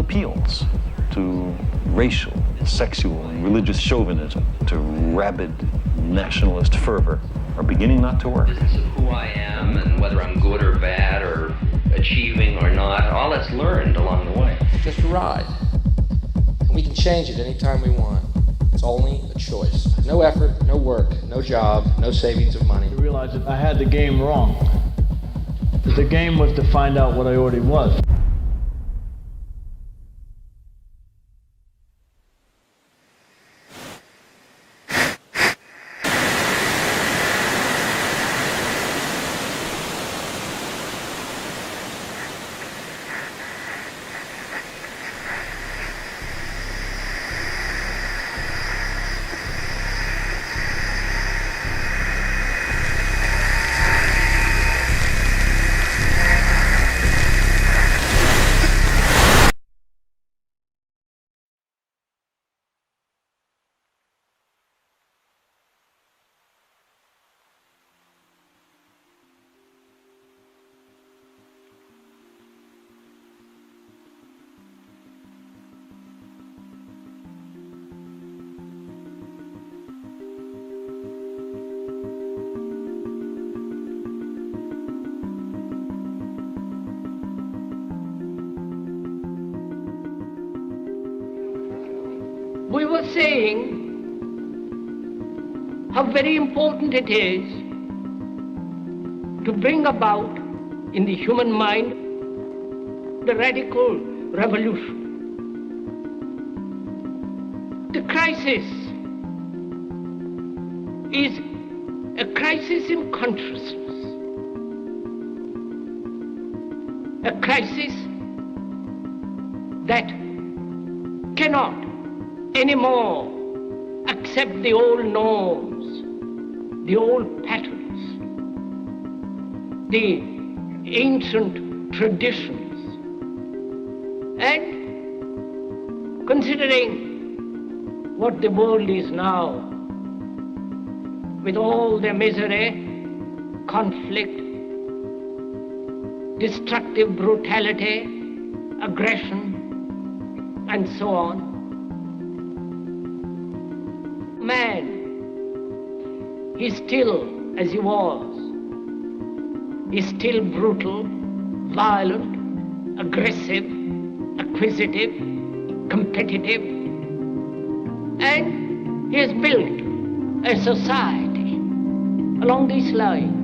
appeals to racial, sexual, and religious chauvinism, to rabid nationalist fervor, are beginning not to work. Business of who I am and whether I'm good or bad or achieving or not, all that's learned along the way. Just a ride. And we can change it anytime we want. It's only a choice. No effort, no work, no job, no savings of money. I realized that I had the game wrong. That the game was to find out what I already was. We were saying how very important it is to bring about in the human mind the radical revolution. The crisis is a crisis in consciousness, a crisis that cannot anymore accept the old norms, the old patterns, the ancient traditions. And considering what the world is now, with all their misery, conflict, destructive brutality, aggression, and so on, man is still as he was. He's still brutal, violent, aggressive, acquisitive, competitive, and he has built a society along these lines.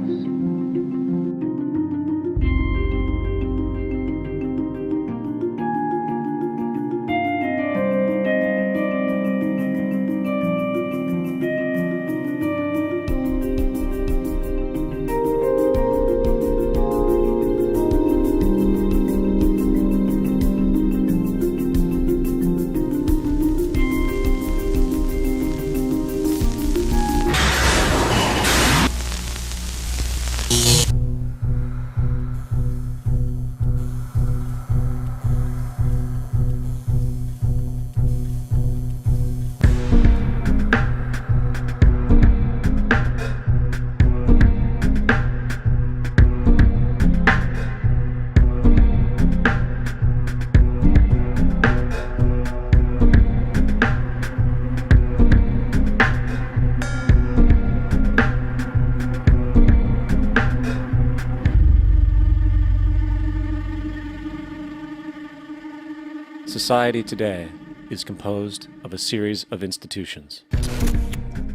Society today is composed of a series of institutions.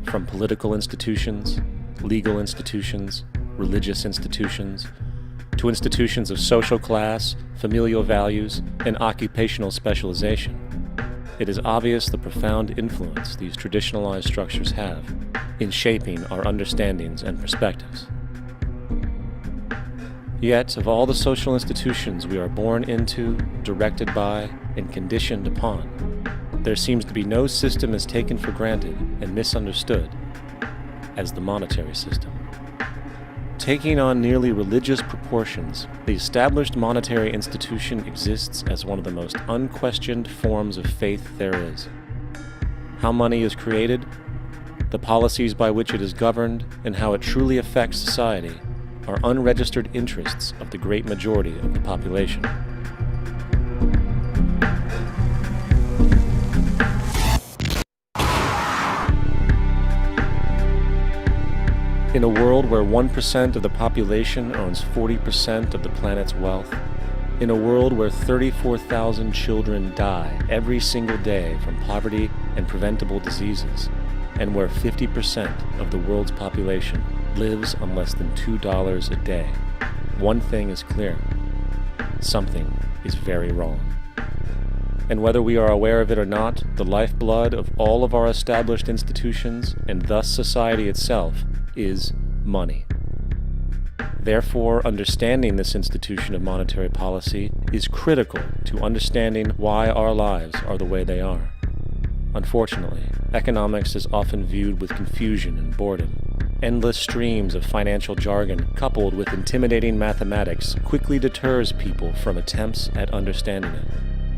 From political institutions, legal institutions, religious institutions, to institutions of social class, familial values, and occupational specialization. It is obvious the profound influence these traditionalized structures have in shaping our understandings and perspectives. Yet, of all the social institutions we are born into, directed by, and conditioned upon, there seems to be no system as taken for granted and misunderstood as the monetary system. Taking on nearly religious proportions, the established monetary institution exists as one of the most unquestioned forms of faith there is. How money is created, the policies by which it is governed, and how it truly affects society are unregistered interests of the great majority of the population. In a world where 1% of the population owns 40% of the planet's wealth, in a world where 34,000 children die every single day from poverty and preventable diseases, and where 50% of the world's population lives on less than $2 a day, one thing is clear: something is very wrong. And whether we are aware of it or not, the lifeblood of all of our established institutions, and thus society itself, is money. Therefore, understanding this institution of monetary policy is critical to understanding why our lives are the way they are. Unfortunately, economics is often viewed with confusion and boredom. Endless streams of financial jargon coupled with intimidating mathematics quickly deters people from attempts at understanding it.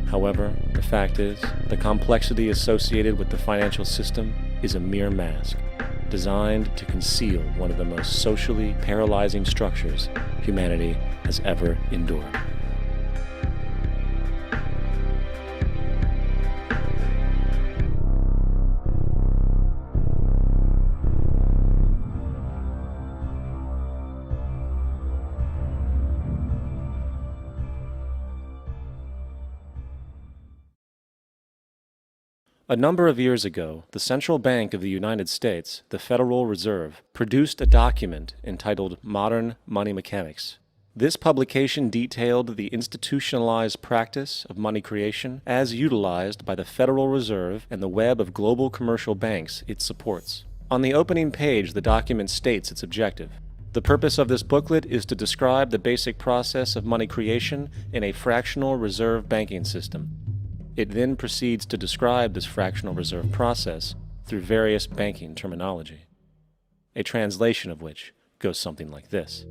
However, the fact is, the complexity associated with the financial system is a mere mask, designed to conceal one of the most socially paralyzing structures humanity has ever endured. A number of years ago, the Central Bank of the United States, the Federal Reserve, produced a document entitled Modern Money Mechanics. This publication detailed the institutionalized practice of money creation as utilized by the Federal Reserve and the web of global commercial banks it supports. On the opening page, the document states its objective. The purpose of this booklet is to describe the basic process of money creation in a fractional reserve banking system. It then proceeds to describe this fractional reserve process through various banking terminology, a translation of which goes something like this.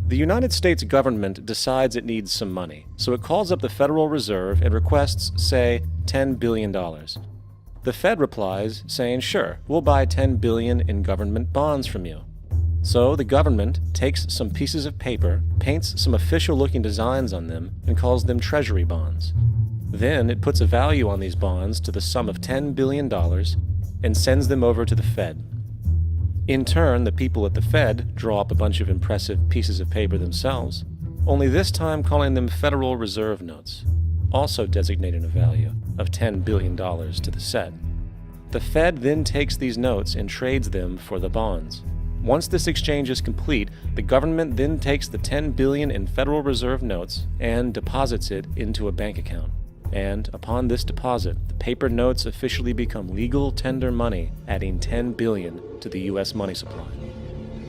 The United States government decides it needs some money, so it calls up the Federal Reserve and requests, say, $10 billion. The Fed replies, saying, sure, we'll buy $10 billion in government bonds from you. So the government takes some pieces of paper, paints some official-looking designs on them, and calls them treasury bonds. Then it puts a value on these bonds to the sum of $10 billion and sends them over to the Fed. In turn, the people at the Fed draw up a bunch of impressive pieces of paper themselves, only this time calling them Federal Reserve notes, also designating a value of $10 billion to the Fed. The Fed then takes these notes and trades them for the bonds. Once this exchange is complete, the government then takes the $10 billion in Federal Reserve notes and deposits it into a bank account. And upon this deposit, the paper notes officially become legal tender money, adding $10 billion to the U.S. money supply.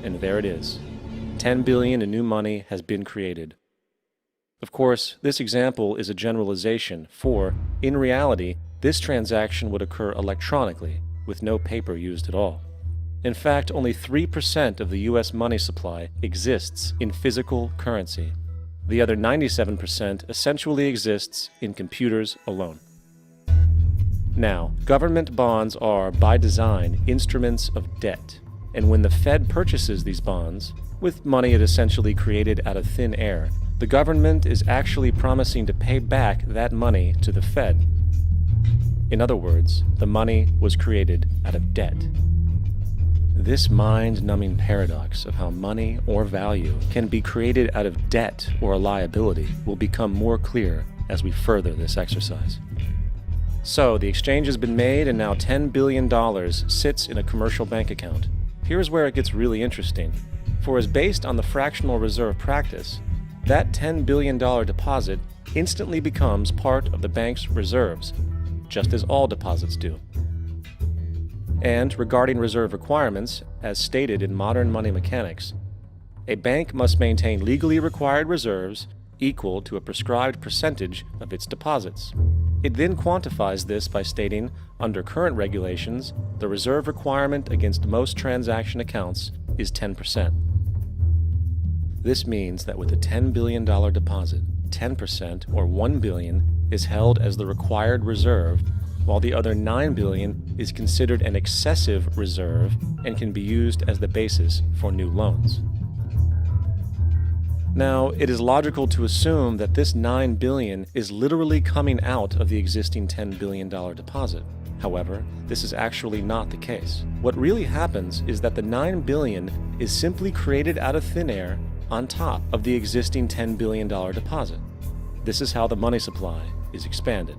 And there it is. $10 billion in new money has been created. Of course, this example is a generalization, for, in reality, this transaction would occur electronically, with no paper used at all. In fact, only 3% of the U.S. money supply exists in physical currency. The other 97% essentially exists in computers alone. Now, government bonds are, by design, instruments of debt, and when the Fed purchases these bonds, with money it essentially created out of thin air, the government is actually promising to pay back that money to the Fed. In other words, the money was created out of debt. This mind-numbing paradox of how money or value can be created out of debt or a liability will become more clear as we further this exercise. So, the exchange has been made and now $10 billion sits in a commercial bank account. Here's where it gets really interesting. For as based on the fractional reserve practice, that $10 billion deposit instantly becomes part of the bank's reserves, just as all deposits do. And regarding reserve requirements, as stated in modern money mechanics, a bank must maintain legally required reserves equal to a prescribed percentage of its deposits. It then quantifies this by stating, under current regulations, the reserve requirement against most transaction accounts is 10%. This means that with a $10 billion deposit, 10% or $1 billion is held as the required reserve, while the other $9 billion is considered an excessive reserve and can be used as the basis for new loans. Now, it is logical to assume that this $9 billion is literally coming out of the existing $10 billion deposit, However, this is actually not the case. What really happens is that the $9 billion is simply created out of thin air on top of the existing $10 billion deposit. This is how the money supply is expanded.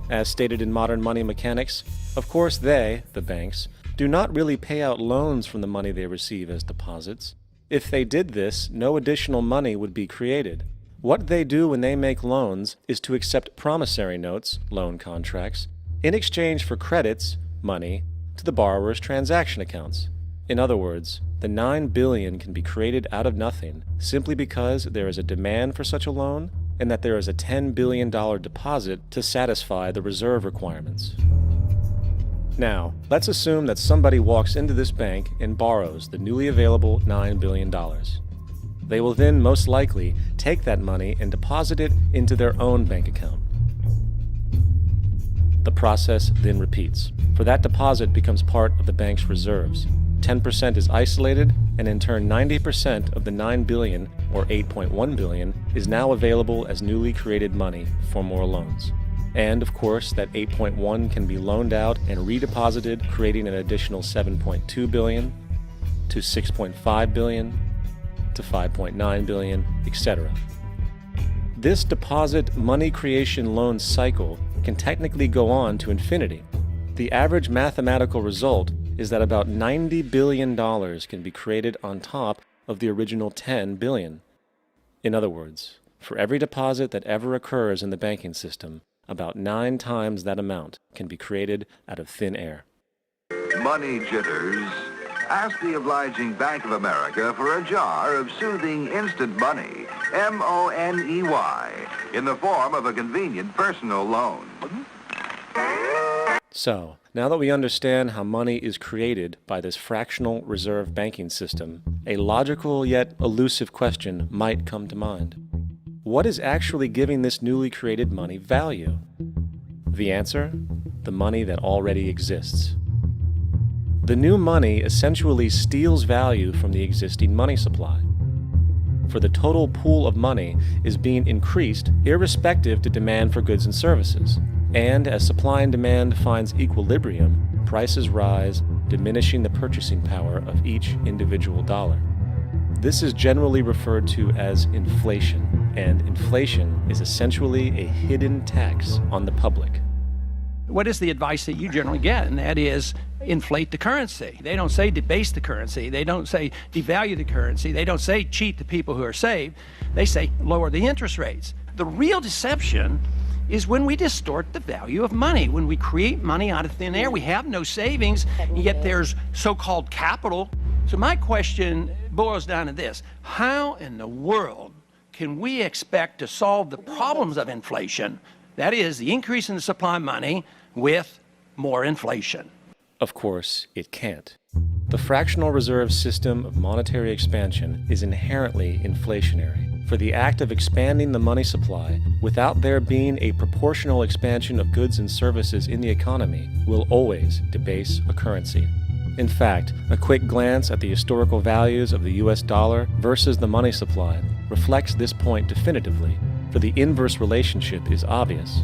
As stated in modern money mechanics, of course they, the banks, do not really pay out loans from the money they receive as deposits. If they did this, no additional money would be created. What they do when they make loans is to accept promissory notes, loan contracts, in exchange for credits, money, to the borrower's transaction accounts. In other words, the $9 billion can be created out of nothing simply because there is a demand for such a loan and that there is a $10 billion deposit to satisfy the reserve requirements. Now, let's assume that somebody walks into this bank and borrows the newly available $9 billion. They will then most likely take that money and deposit it into their own bank account. The process then repeats, for that deposit becomes part of the bank's reserves. 10% is isolated, and in turn 90% of the $9 billion, or $8.1 billion, is now available as newly created money for more loans. And of course, that 8.1 can be loaned out and redeposited, creating an additional 7.2 billion, to 6.5 billion, to 5.9 billion, etc. This deposit money creation loan cycle can technically go on to infinity. The average mathematical result is that about $90 billion can be created on top of the original $10 billion. In other words, for every deposit that ever occurs in the banking system, about 9 times that amount can be created out of thin air. Money jitters? Ask the obliging Bank of America for a jar of soothing instant money, M-O-N-E-Y, in the form of a convenient personal loan. So, now that we understand how money is created by this fractional reserve banking system, a logical yet elusive question might come to mind. What is actually giving this newly created money value? The answer? The money that already exists. The new money essentially steals value from the existing money supply. For the total pool of money is being increased irrespective to demand for goods and services. And as supply and demand finds equilibrium, prices rise, diminishing the purchasing power of each individual dollar. This is generally referred to as inflation, and inflation is essentially a hidden tax on the public. What is the advice that you generally get? And that is inflate the currency. They don't say debase the currency. They don't say devalue the currency. They don't say cheat the people who are saved. They say lower the interest rates. The real deception is when we distort the value of money. When we create money out of thin air, we have no savings, and yet there's so-called capital. So my question boils down to this: how in the world can we expect to solve the problems of inflation, that is, the increase in the supply of money, with more inflation? Of course, it can't. The fractional reserve system of monetary expansion is inherently inflationary. For the act of expanding the money supply without there being a proportional expansion of goods and services in the economy will always debase a currency. In fact, a quick glance at the historical values of the US dollar versus the money supply reflects this point definitively, for the inverse relationship is obvious.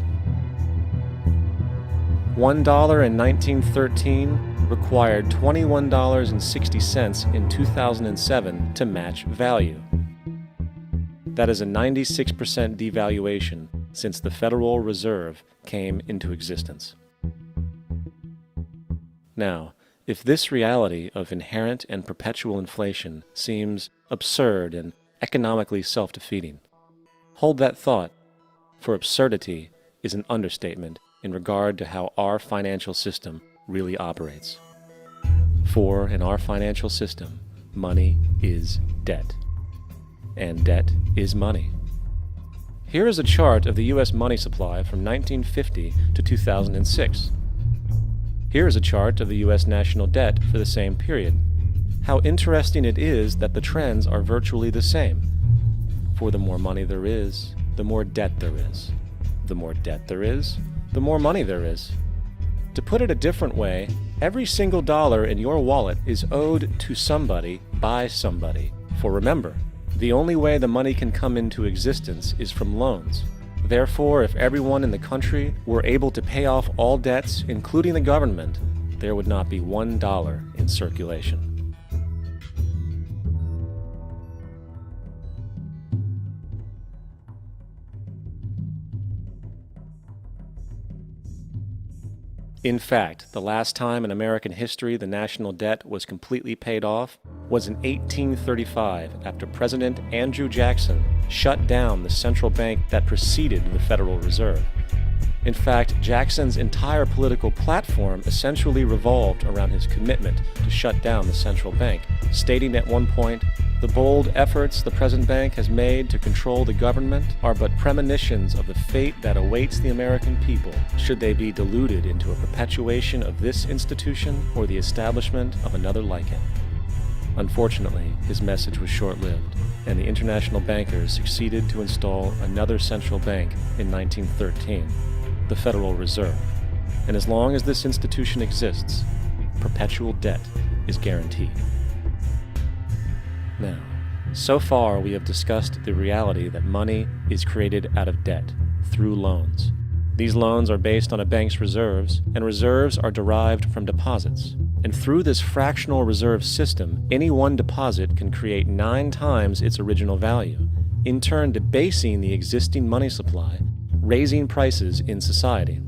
$1 in 1913 required $21.60 in 2007 to match value. That is a 96% devaluation since the Federal Reserve came into existence. Now, if this reality of inherent and perpetual inflation seems absurd and economically self-defeating, hold that thought, for absurdity is an understatement in regard to how our financial system really operates. For in our financial system, money is debt. And debt is money. Here is a chart of the U.S. money supply from 1950 to 2006. Here is a chart of the U.S. national debt for the same period. How interesting it is that the trends are virtually the same. For the more money there is, the more debt there is. The more debt there is, the more money there is. To put it a different way, every single dollar in your wallet is owed to somebody by somebody. For remember, the only way the money can come into existence is from loans. Therefore, if everyone in the country were able to pay off all debts, including the government, there would not be $1 in circulation. In fact, the last time in American history the national debt was completely paid off was in 1835, after President Andrew Jackson shut down the central bank that preceded the Federal Reserve. In fact, Jackson's entire political platform essentially revolved around his commitment to shut down the central bank, stating at one point, "The bold efforts the present bank has made to control the government are but premonitions of the fate that awaits the American people, should they be deluded into a perpetuation of this institution or the establishment of another like it." Unfortunately, his message was short-lived, and the international bankers succeeded to install another central bank in 1913, the Federal Reserve. And as long as this institution exists, perpetual debt is guaranteed. Now, so far we have discussed the reality that money is created out of debt, through loans. These loans are based on a bank's reserves, and reserves are derived from deposits. And through this fractional reserve system, any one deposit can create 9 times its original value, in turn debasing the existing money supply, raising prices in society.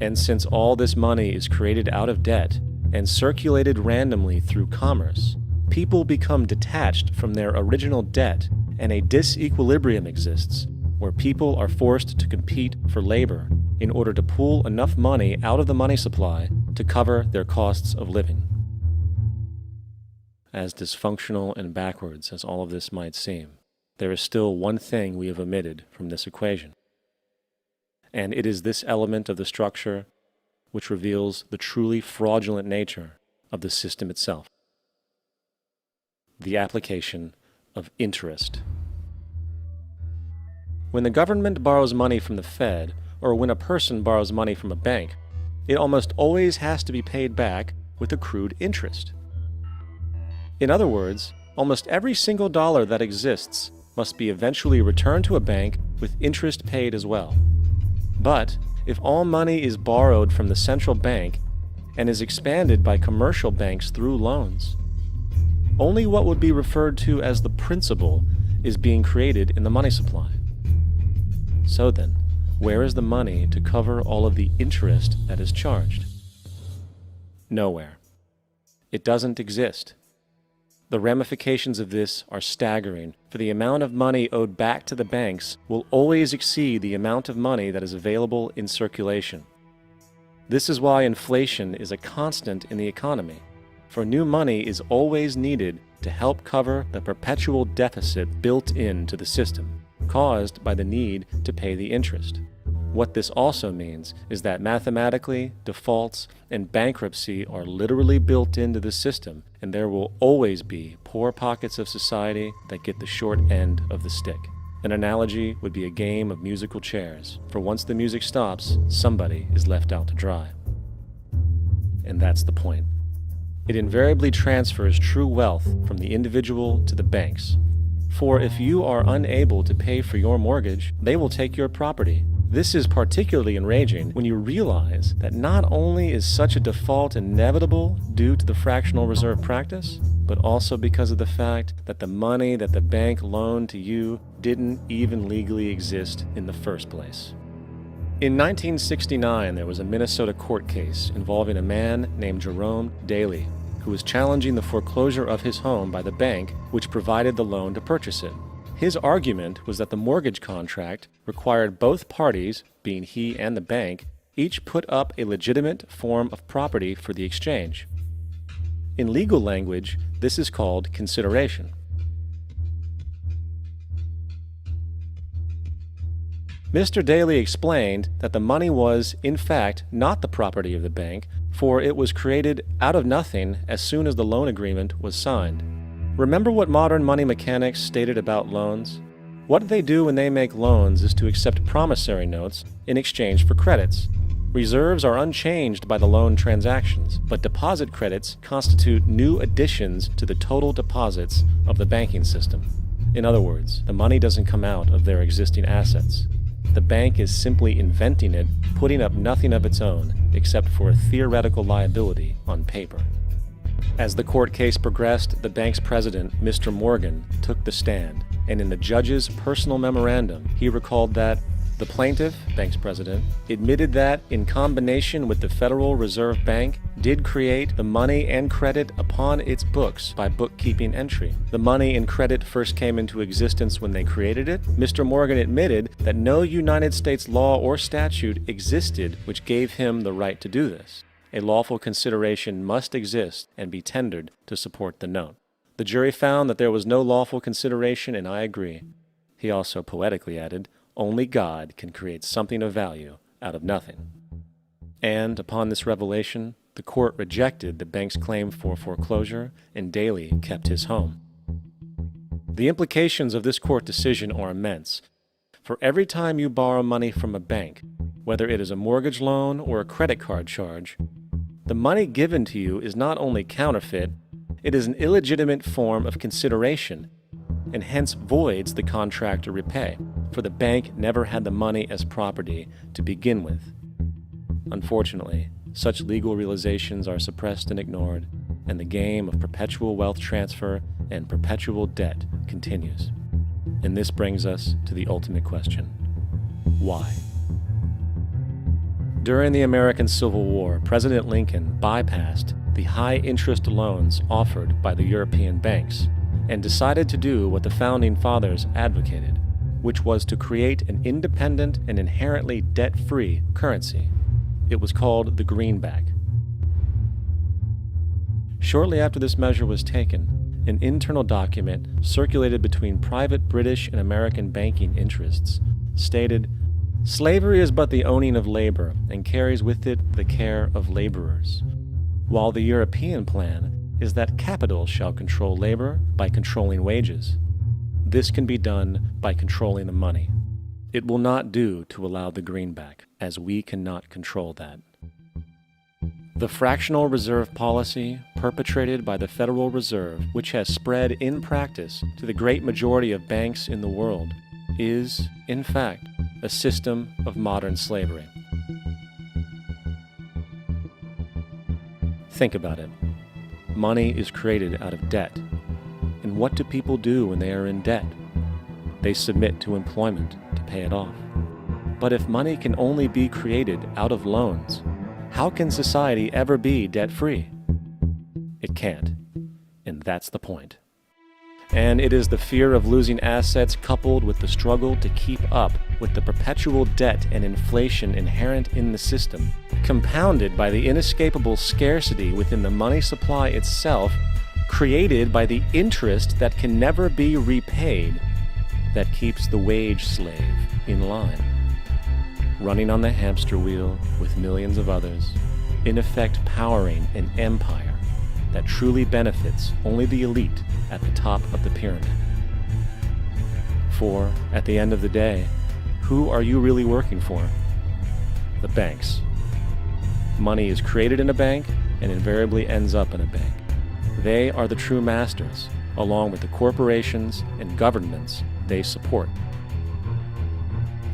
And since all this money is created out of debt and circulated randomly through commerce, people become detached from their original debt, and a disequilibrium exists where people are forced to compete for labor in order to pool enough money out of the money supply to cover their costs of living. As dysfunctional and backwards as all of this might seem, there is still one thing we have omitted from this equation. And it is this element of the structure which reveals the truly fraudulent nature of the system itself: the application of interest. When the government borrows money from the Fed, or when a person borrows money from a bank, it almost always has to be paid back with accrued interest. In other words, almost every single dollar that exists must be eventually returned to a bank with interest paid as well. But if all money is borrowed from the central bank and is expanded by commercial banks through loans, only what would be referred to as the principal is being created in the money supply. So then, where is the money to cover all of the interest that is charged? Nowhere. It doesn't exist. The ramifications of this are staggering, for the amount of money owed back to the banks will always exceed the amount of money that is available in circulation. This is why inflation is a constant in the economy, for new money is always needed to help cover the perpetual deficit built into the system, caused by the need to pay the interest. What this also means is that mathematically, defaults and bankruptcy are literally built into the system, and there will always be poor pockets of society that get the short end of the stick. An analogy would be a game of musical chairs, for once the music stops, somebody is left out to dry. And that's the point. It invariably transfers true wealth from the individual to the banks. For if you are unable to pay for your mortgage, they will take your property. This is particularly enraging when you realize that not only is such a default inevitable due to the fractional reserve practice, but also because of the fact that the money that the bank loaned to you didn't even legally exist in the first place. In 1969, there was a Minnesota court case involving a man named Jerome Daly, who was challenging the foreclosure of his home by the bank which provided the loan to purchase it. His argument was that the mortgage contract required both parties, being he and the bank, each put up a legitimate form of property for the exchange. In legal language, this is called consideration. Mr. Daly explained that the money was, in fact, not the property of the bank, for it was created out of nothing as soon as the loan agreement was signed. Remember what modern money mechanics stated about loans? What they do when they make loans is to accept promissory notes in exchange for credits. Reserves are unchanged by the loan transactions, but deposit credits constitute new additions to the total deposits of the banking system. In other words, the money doesn't come out of their existing assets. the bank is simply inventing it, putting up nothing of its own except for a theoretical liability on paper. As the court case progressed, the bank's president, Mr. Morgan, took the stand, and in the judge's personal memorandum, he recalled that the plaintiff, bank's president, admitted that, in combination with the Federal Reserve Bank, did create the money and credit upon its books by bookkeeping entry. The money and credit first came into existence when they created it. Mr. Morgan admitted that no United States law or statute existed which gave him the right to do this. A lawful consideration must exist and be tendered to support the note. The jury found that there was no lawful consideration, and I agree. He also poetically added, "Only God can create something of value out of nothing." And upon this revelation, the court rejected the bank's claim for foreclosure, and Daley kept his home. The implications of this court decision are immense. For every time you borrow money from a bank, whether it is a mortgage loan or a credit card charge, the money given to you is not only counterfeit, it is an illegitimate form of consideration, and hence voids the contract to repay, for the bank never had the money as property to begin with. Unfortunately, such legal realizations are suppressed and ignored, and the game of perpetual wealth transfer and perpetual debt continues. And this brings us to the ultimate question: why? During the American Civil War, President Lincoln bypassed the high-interest loans offered by the European banks and decided to do what the Founding Fathers advocated, which was to create an independent and inherently debt-free currency. It was called the greenback. Shortly after this measure was taken, an internal document circulated between private British and American banking interests stated, "Slavery is but the owning of labor and carries with it the care of laborers, while the European plan is that capital shall control labor by controlling wages. This can be done by controlling the money. It will not do to allow the greenback, as we cannot control that." The fractional reserve policy perpetrated by the Federal Reserve, which has spread in practice to the great majority of banks in the world, is, in fact, a system of modern slavery. Think about it. Money is created out of debt. And what do people do when they are in debt? They submit to employment to pay it off. But if money can only be created out of loans, how can society ever be debt-free? It can't. And that's the point. And it is the fear of losing assets coupled with the struggle to keep up with the perpetual debt and inflation inherent in the system, compounded by the inescapable scarcity within the money supply itself, created by the interest that can never be repaid, that keeps the wage slave in line, running on the hamster wheel with millions of others, in effect powering an empire that truly benefits only the elite at the top of the pyramid. For, at the end of the day, who are you really working for? The banks. Money is created in a bank and invariably ends up in a bank. They are the true masters, along with the corporations and governments they support.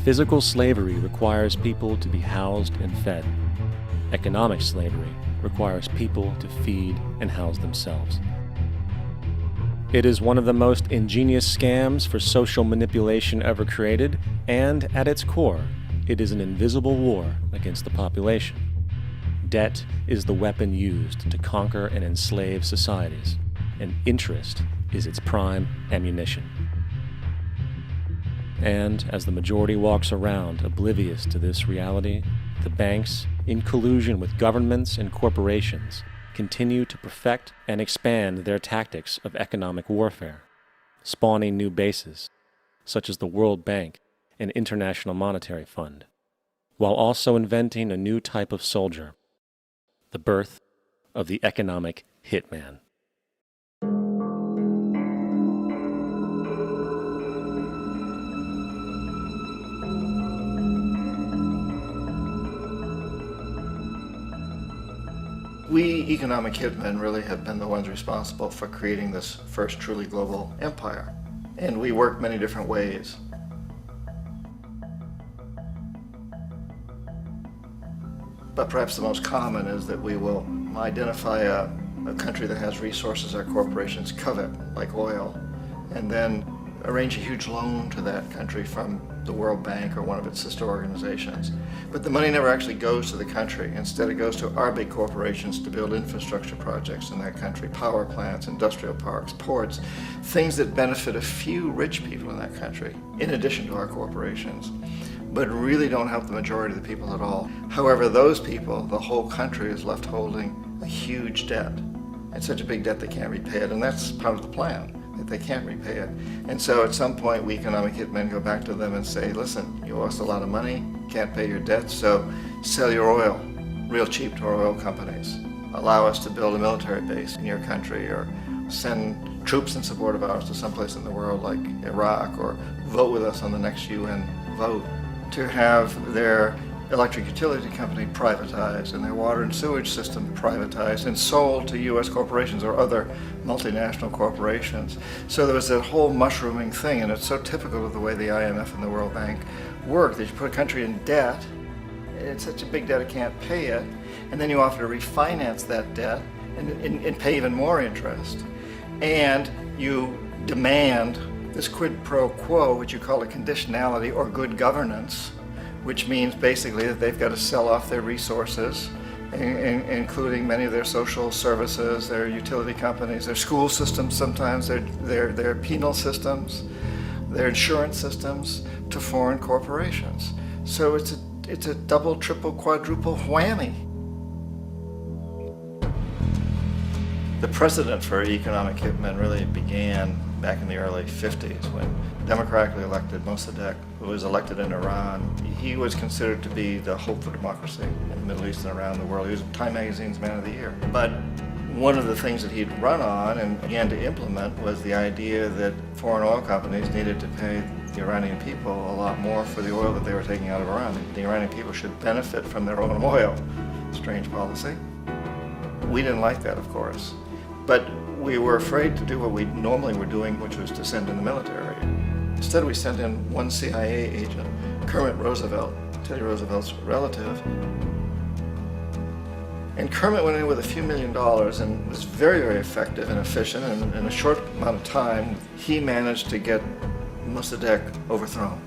Physical slavery requires people to be housed and fed. Economic slavery requires people to feed and house themselves. It is one of the most ingenious scams for social manipulation ever created, and at its core, it is an invisible war against the population. Debt is the weapon used to conquer and enslave societies, and interest is its prime ammunition. And as the majority walks around oblivious to this reality, the banks, in collusion with governments and corporations, continue to perfect and expand their tactics of economic warfare, spawning new bases, such as the World Bank and International Monetary Fund, while also inventing a new type of soldier, the birth of the economic hitman. We economic hitmen really have been the ones responsible for creating this first truly global empire. And we work many different ways. But perhaps the most common is that we will identify a country that has resources our corporations covet, like oil, and then arrange a huge loan to that country from the World Bank or one of its sister organizations. But the money never actually goes to the country. Instead, it goes to our big corporations to build infrastructure projects in that country, power plants, industrial parks, ports, things that benefit a few rich people in that country, in addition to our corporations, but really don't help the majority of the people at all. However, those people, the whole country is left holding a huge debt. It's such a big debt they can't repay it, and that's part of the plan, that they can't repay it. And so at some point, we economic hitmen go back to them and say, listen, you owe us a lot of money, can't pay your debt, so sell your oil real cheap to our oil companies. Allow us to build a military base in your country, or send troops in support of ours to someplace in the world like Iraq, or vote with us on the next UN vote. To have their electric utility company privatized and their water and sewage system privatized and sold to U.S. corporations or other multinational corporations. So there was that whole mushrooming thing, and it's so typical of the way the IMF and the World Bank work, that you put a country in debt, it's such a big debt it can't pay it, and then you offer to refinance that debt and pay even more interest. And you demand this quid pro quo, which you call a conditionality or good governance, which means basically that they've got to sell off their resources, including many of their social services, their utility companies, their school systems sometimes, their penal systems, their insurance systems, to foreign corporations. So it's a double, triple, quadruple whammy. The precedent for economic hitmen really began back in the early 50s when democratically elected Mossadegh, who was elected in Iran, he was considered to be the hope for democracy in the Middle East and around the world. He was Time Magazine's Man of the Year. But one of the things that he'd run on and began to implement was the idea that foreign oil companies needed to pay the Iranian people a lot more for the oil that they were taking out of Iran. The Iranian people should benefit from their own oil. Strange policy. We didn't like that, of course. But we were afraid to do what we normally were doing, which was to send in the military. Instead, we sent in one CIA agent, Kermit Roosevelt, Teddy Roosevelt's relative. And Kermit went in with a few $1 million and was very, very effective and efficient. And in a short amount of time, he managed to get Mossadegh overthrown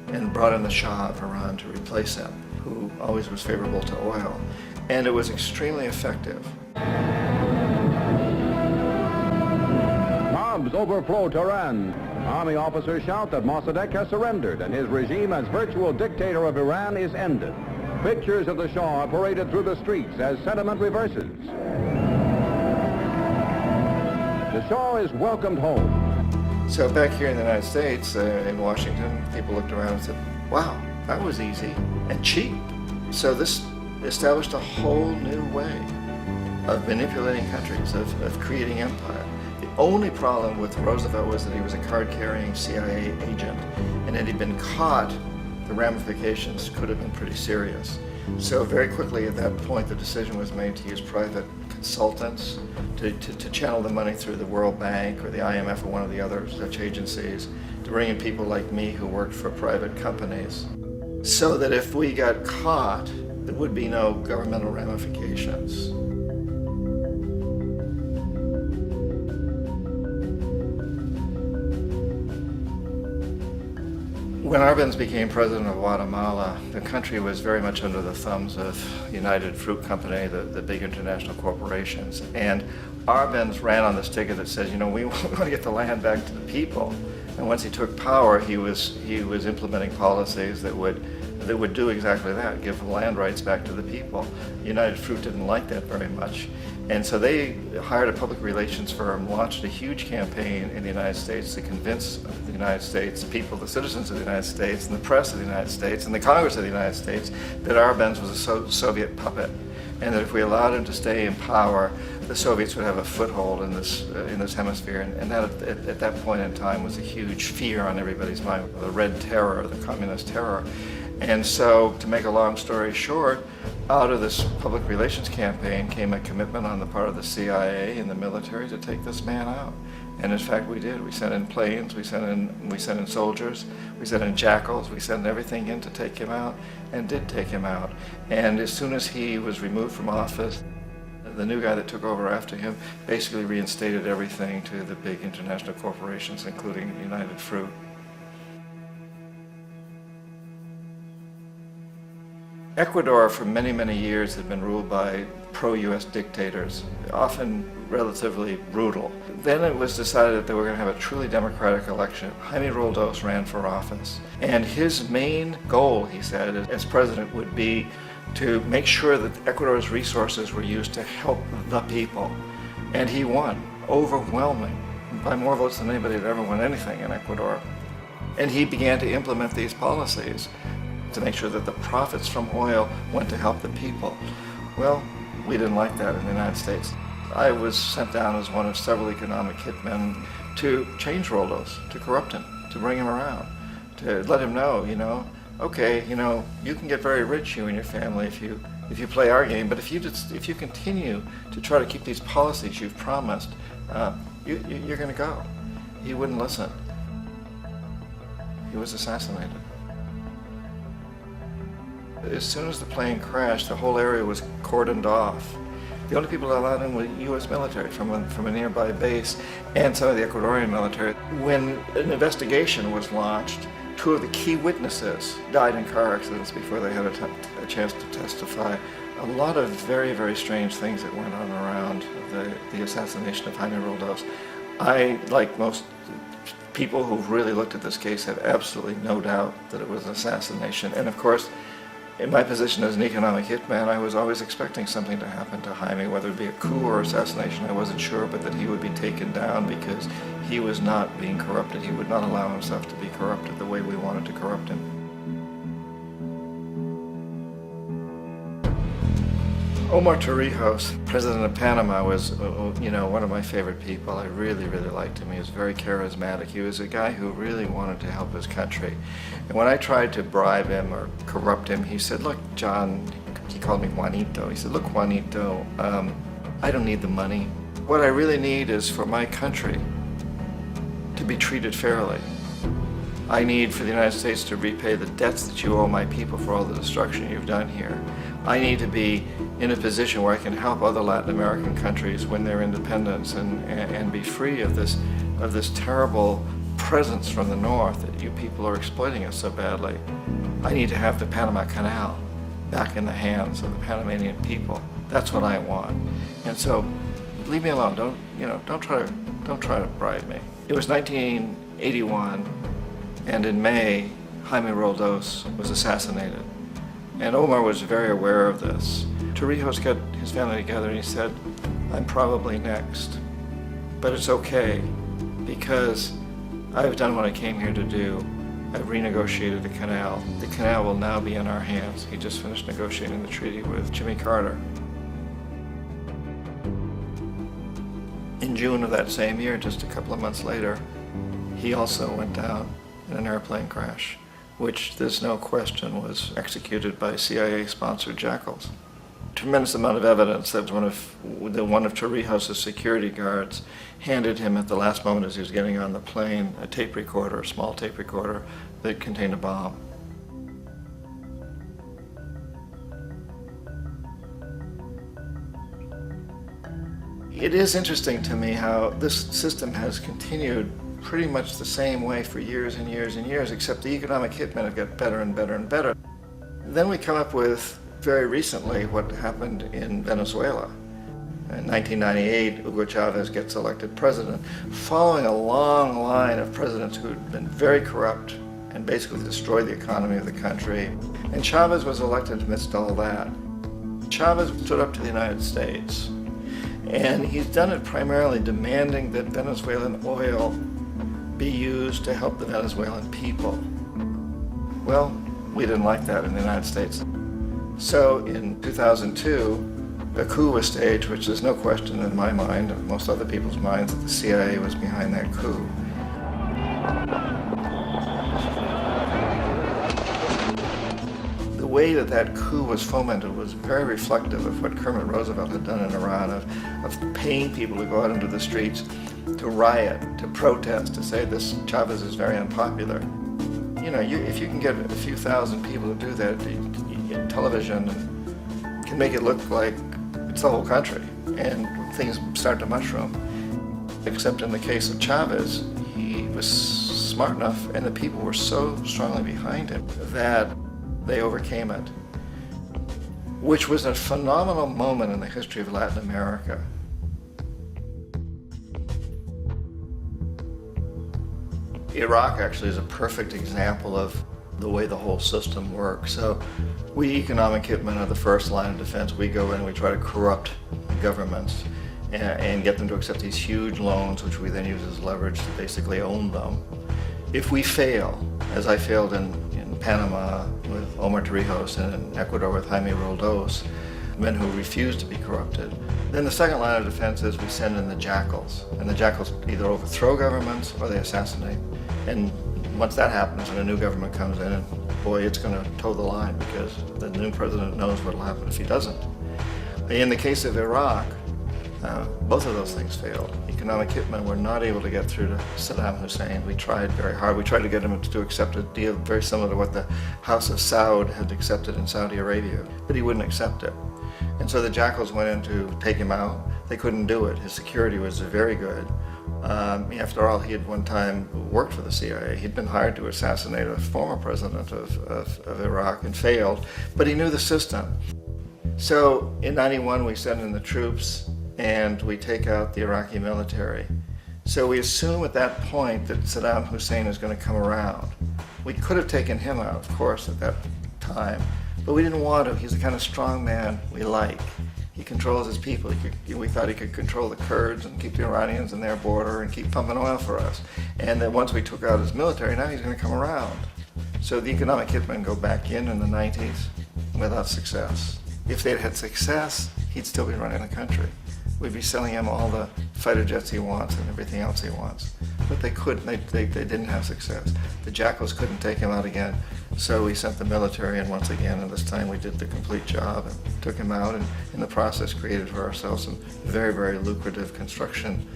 and brought in the Shah of Iran to replace him, who always was favorable to oil. And it was extremely effective. Bombs overflow Tehran. Army officers shout that Mossadegh has surrendered and his regime as virtual dictator of Iran is ended. Pictures of the Shah are paraded through the streets as sentiment reverses. The Shah is welcomed home. So back here in the United States, in Washington, people looked around and said, wow, that was easy and cheap. So this established a whole new way of manipulating countries, of creating empire. The only problem with Roosevelt was that he was a card-carrying CIA agent, and had he been caught, the ramifications could have been pretty serious. So very quickly at that point, the decision was made to use private consultants to channel the money through the World Bank or the IMF or one of the other such agencies, to bring in people like me who worked for private companies, so that if we got caught, there would be no governmental ramifications. When Arbenz became president of Guatemala, the country was very much under the thumbs of United Fruit Company, the big international corporations. And Arbenz ran on this ticket that says, you know, we want to get the land back to the people. And once he took power, he was implementing policies that would do exactly that, give the land rights back to the people. United Fruit didn't like that very much. And so they hired a public relations firm, launched a huge campaign in the United States to convince the United States people, the citizens of the United States, and the press of the United States, and the Congress of the United States, that Arbenz was a Soviet puppet, and that if we allowed him to stay in power, the Soviets would have a foothold in this hemisphere. And that, at that point in time, was a huge fear on everybody's mind, the Red Terror, the Communist terror. And so, to make a long story short, out of this public relations campaign came a commitment on the part of the CIA and the military to take this man out. And in fact, we did. We sent in planes, we sent in soldiers, we sent in jackals, we sent everything in to take him out, and did take him out. And as soon as he was removed from office, the new guy that took over after him basically reinstated everything to the big international corporations, including United Fruit. Ecuador for many, many years had been ruled by pro-US dictators, often relatively brutal. Then it was decided that they were going to have a truly democratic election. Jaime Roldos ran for office, and his main goal, he said, as president would be to make sure that Ecuador's resources were used to help the people. And he won, overwhelming, by more votes than anybody had ever won anything in Ecuador. And he began to implement these policies to make sure that the profits from oil went to help the people. Well, we didn't like that in the United States. I was sent down as one of several economic hitmen to change Roldos, to corrupt him, to bring him around, to let him know, okay, you can get very rich, you and your family, if you play our game, but if you continue to try to keep these policies you've promised, you're going to go. He wouldn't listen. He was assassinated. As soon as the plane crashed, the whole area was cordoned off. The only people allowed in were U.S. military from a nearby base and some of the Ecuadorian military. When an investigation was launched, 2 of the key witnesses died in car accidents before they had a chance to testify. A lot of very, very strange things that went on around the assassination of Jaime Roldos. I, like most people who've really looked at this case, have absolutely no doubt that it was an assassination. And of course, in my position as an economic hitman, I was always expecting something to happen to Jaime, whether it be a coup or assassination, I wasn't sure, but that he would be taken down because he was not being corrupted. He would not allow himself to be corrupted the way we wanted to corrupt him. Omar Torrijos, president of Panama, was, one of my favorite people. I really, really liked him. He was very charismatic. He was a guy who really wanted to help his country. And when I tried to bribe him or corrupt him, he said, look, John, he called me Juanito. He said, look, Juanito, I don't need the money. What I really need is for my country to be treated fairly. I need for the United States to repay the debts that you owe my people for all the destruction you've done here. I need to be in a position where I can help other Latin American countries win their independence and be free of this terrible presence from the north that you people are exploiting us so badly. I need to have the Panama Canal back in the hands of the Panamanian people. That's what I want. And so, leave me alone. Don't try to bribe me. It was 1981, and in May, Jaime Roldos was assassinated. And Omar was very aware of this. Torrijos got his family together and he said, I'm probably next, but it's okay because I've done what I came here to do. I've renegotiated the canal. The canal will now be in our hands. He just finished negotiating the treaty with Jimmy Carter. In June of that same year, just a couple of months later, he also went down in an airplane crash, which there's no question was executed by CIA-sponsored jackals. Tremendous amount of evidence that one of Torrijos' security guards handed him at the last moment as he was getting on the plane a tape recorder, a small tape recorder that contained a bomb. It is interesting to me how this system has continued pretty much the same way for years and years and years, except the economic hitmen have got better and better and better. Then we come up with, very recently, what happened in Venezuela. In 1998, Hugo Chavez gets elected president, following a long line of presidents who had been very corrupt and basically destroyed the economy of the country. And Chavez was elected amidst all that. Chavez stood up to the United States, and he's done it primarily demanding that Venezuelan oil be used to help the Venezuelan people. Well, we didn't like that in the United States. So in 2002, a coup was staged, which there's no question in my mind, and most other people's minds, that the CIA was behind that coup. The way that coup was fomented was very reflective of what Kermit Roosevelt had done in Iran, of paying people to go out into the streets to riot, to protest, to say this Chavez is very unpopular. You know, if you can get a few thousand people to do that, television can make it look like it's the whole country, and things start to mushroom. Except in the case of Chavez, he was smart enough, and the people were so strongly behind him that they overcame it, which was a phenomenal moment in the history of Latin America. Iraq actually is a perfect example of the way the whole system works. So we economic hitmen are the first line of defense. We go in and we try to corrupt governments and get them to accept these huge loans, which we then use as leverage to basically own them. If we fail, as I failed in Panama with Omar Torrijos and in Ecuador with Jaime Roldos, men who refuse to be corrupted, then the second line of defense is we send in the jackals. And the jackals either overthrow governments or they assassinate. And once that happens and a new government comes in, and boy, it's going to toe the line because the new president knows what will happen if he doesn't. In the case of Iraq, both of those things failed. Economic hitmen were not able to get through to Saddam Hussein. We tried very hard. We tried to get him to accept a deal very similar to what the House of Saud had accepted in Saudi Arabia, but he wouldn't accept it. And so the jackals went in to take him out. They couldn't do it. His security was very good. After all, he had one time worked for the CIA. He'd been hired to assassinate a former president of Iraq and failed, but he knew the system. So in '91, we send in the troops and we take out the Iraqi military. So we assume at that point that Saddam Hussein is going to come around. We could have taken him out, of course, at that time, but we didn't want to. He's the kind of strong man we like. He controls his people. We thought he could control the Kurds and keep the Iranians in their border and keep pumping oil for us. And then once we took out his military, now he's going to come around. So the economic hitmen go back in the 90s without success. If they'd had success, he'd still be running the country. We'd be selling him all the fighter jets he wants and everything else he wants. But they couldn't, they didn't have success. The jackals couldn't take him out again, so we sent the military in once again, and this time we did the complete job and took him out, and in the process created for ourselves some very, very lucrative construction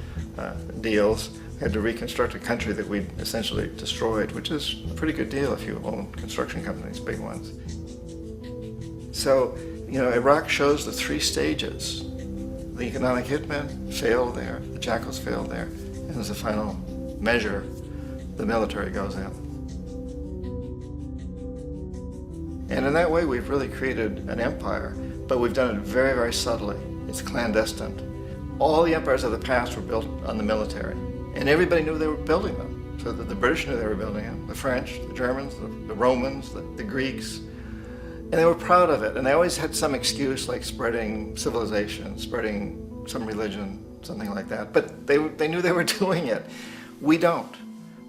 deals. We had to reconstruct a country that we'd essentially destroyed, which is a pretty good deal if you own construction companies, big ones. So, you know, Iraq shows the three stages. The economic hitmen failed there, the jackals failed there, and as a final measure, the military goes in. And in that way, we've really created an empire, but we've done it very, very subtly. It's clandestine. All the empires of the past were built on the military, and everybody knew they were building them. So that the British knew they were building them, the French, the Germans, the Romans, the Greeks. And they were proud of it, and they always had some excuse like spreading civilization, spreading some religion, something like that. But they knew they were doing it. We don't.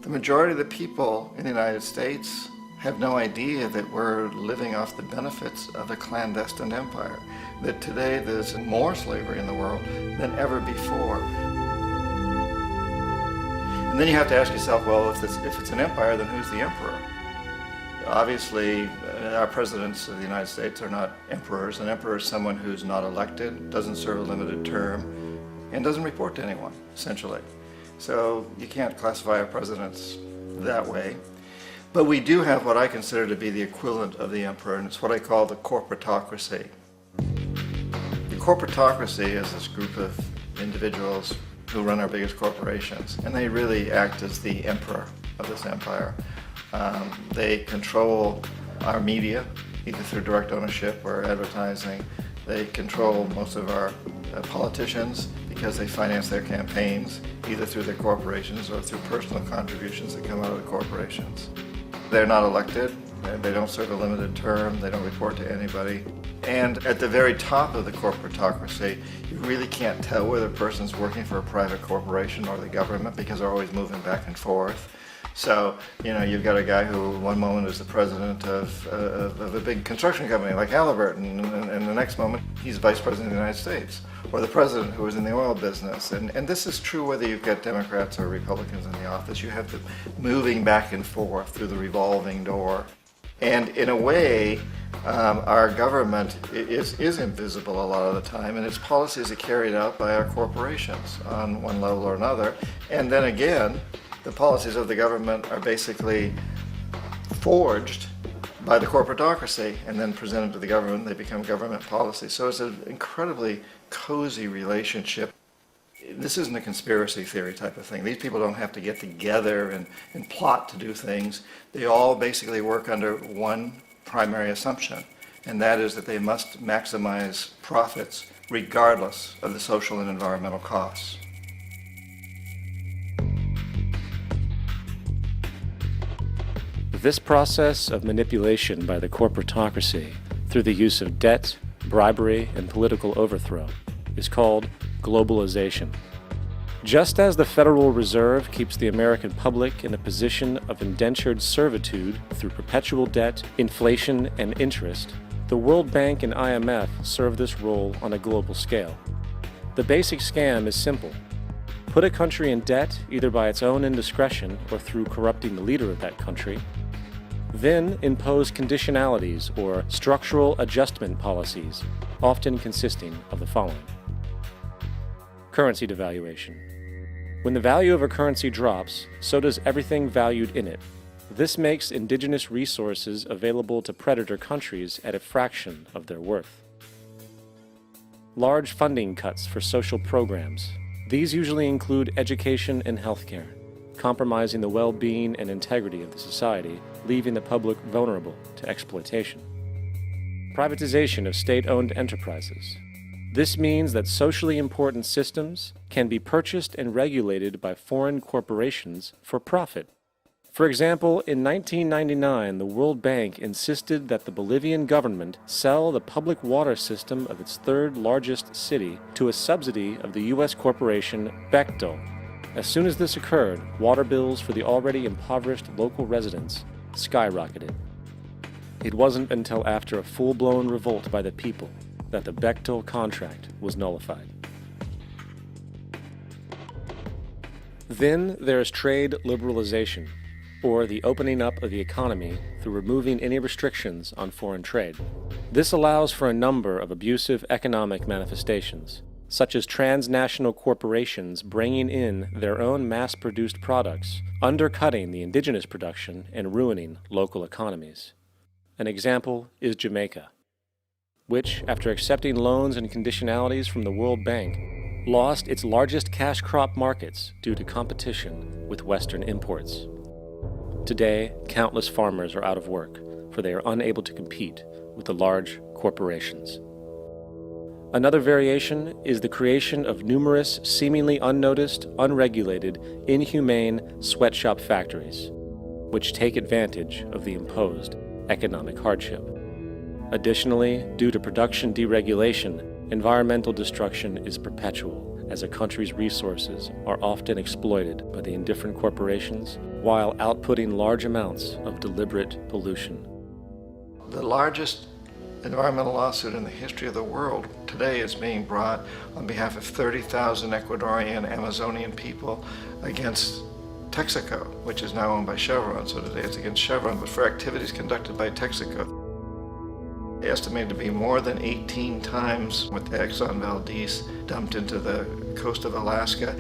The majority of the people in the United States have no idea that we're living off the benefits of a clandestine empire, that today there's more slavery in the world than ever before. And then you have to ask yourself, well, if it's an empire, then who's the emperor? Obviously, our presidents of the United States are not emperors. An emperor is someone who's not elected, doesn't serve a limited term, and doesn't report to anyone, essentially. So you can't classify our presidents that way. But we do have what I consider to be the equivalent of the emperor, and it's what I call the corporatocracy. The corporatocracy is this group of individuals who run our biggest corporations, and they really act as the emperor of this empire. They control our media, either through direct ownership or advertising. They control most of our politicians because they finance their campaigns, either through their corporations or through personal contributions that come out of the corporations. They're not elected, they don't serve a limited term, they don't report to anybody. And at the very top of the corporatocracy, you really can't tell whether a person's working for a private corporation or the government because they're always moving back and forth. So, you know, you've got a guy who one moment is the president of a big construction company like Halliburton, and the next moment he's vice president of the United States, or the president who is in the oil business. And this is true whether you've got Democrats or Republicans in the office. You have them moving back and forth through the revolving door. And in a way, our government is invisible a lot of the time, and its policies are carried out by our corporations on one level or another. And then again, the policies of the government are basically forged by the corporatocracy and then presented to the government. They become government policies. So it's an incredibly cozy relationship. This isn't a conspiracy theory type of thing. These people don't have to get together and plot to do things. They all basically work under one primary assumption, and that is that they must maximize profits regardless of the social and environmental costs. This process of manipulation by the corporatocracy through the use of debt, bribery, and political overthrow is called globalization. Just as the Federal Reserve keeps the American public in a position of indentured servitude through perpetual debt, inflation, and interest, the World Bank and IMF serve this role on a global scale. The basic scam is simple. Put a country in debt either by its own indiscretion or through corrupting the leader of that country, then impose conditionalities or structural adjustment policies, often consisting of the following. Currency devaluation. When the value of a currency drops, so does everything valued in it. This makes indigenous resources available to predator countries at a fraction of their worth. Large funding cuts for social programs. These usually include education and healthcare, compromising the well-being and integrity of the society, leaving the public vulnerable to exploitation. Privatization of state-owned enterprises. This means that socially important systems can be purchased and regulated by foreign corporations for profit. For example, in 1999, the World Bank insisted that the Bolivian government sell the public water system of its third largest city to a subsidy of the U.S. corporation Bechtel. As soon as this occurred, water bills for the already impoverished local residents skyrocketed. It wasn't until after a full-blown revolt by the people that the Bechtel contract was nullified. Then there is trade liberalization, or the opening up of the economy through removing any restrictions on foreign trade. This allows for a number of abusive economic manifestations, such as transnational corporations bringing in their own mass-produced products, undercutting the indigenous production and ruining local economies. An example is Jamaica, which, after accepting loans and conditionalities from the World Bank, lost its largest cash crop markets due to competition with Western imports. Today, countless farmers are out of work, for they are unable to compete with the large corporations. Another variation is the creation of numerous seemingly unnoticed, unregulated, inhumane sweatshop factories, which take advantage of the imposed economic hardship. Additionally, due to production deregulation, environmental destruction is perpetual, as a country's resources are often exploited by the indifferent corporations while outputting large amounts of deliberate pollution. The largest environmental lawsuit in the history of the world today is being brought on behalf of 30,000 Ecuadorian Amazonian people against Texaco, which is now owned by Chevron. So today it's against Chevron, but for activities conducted by Texaco. Estimated to be more than 18 times what the Exxon Valdez dumped into the coast of Alaska.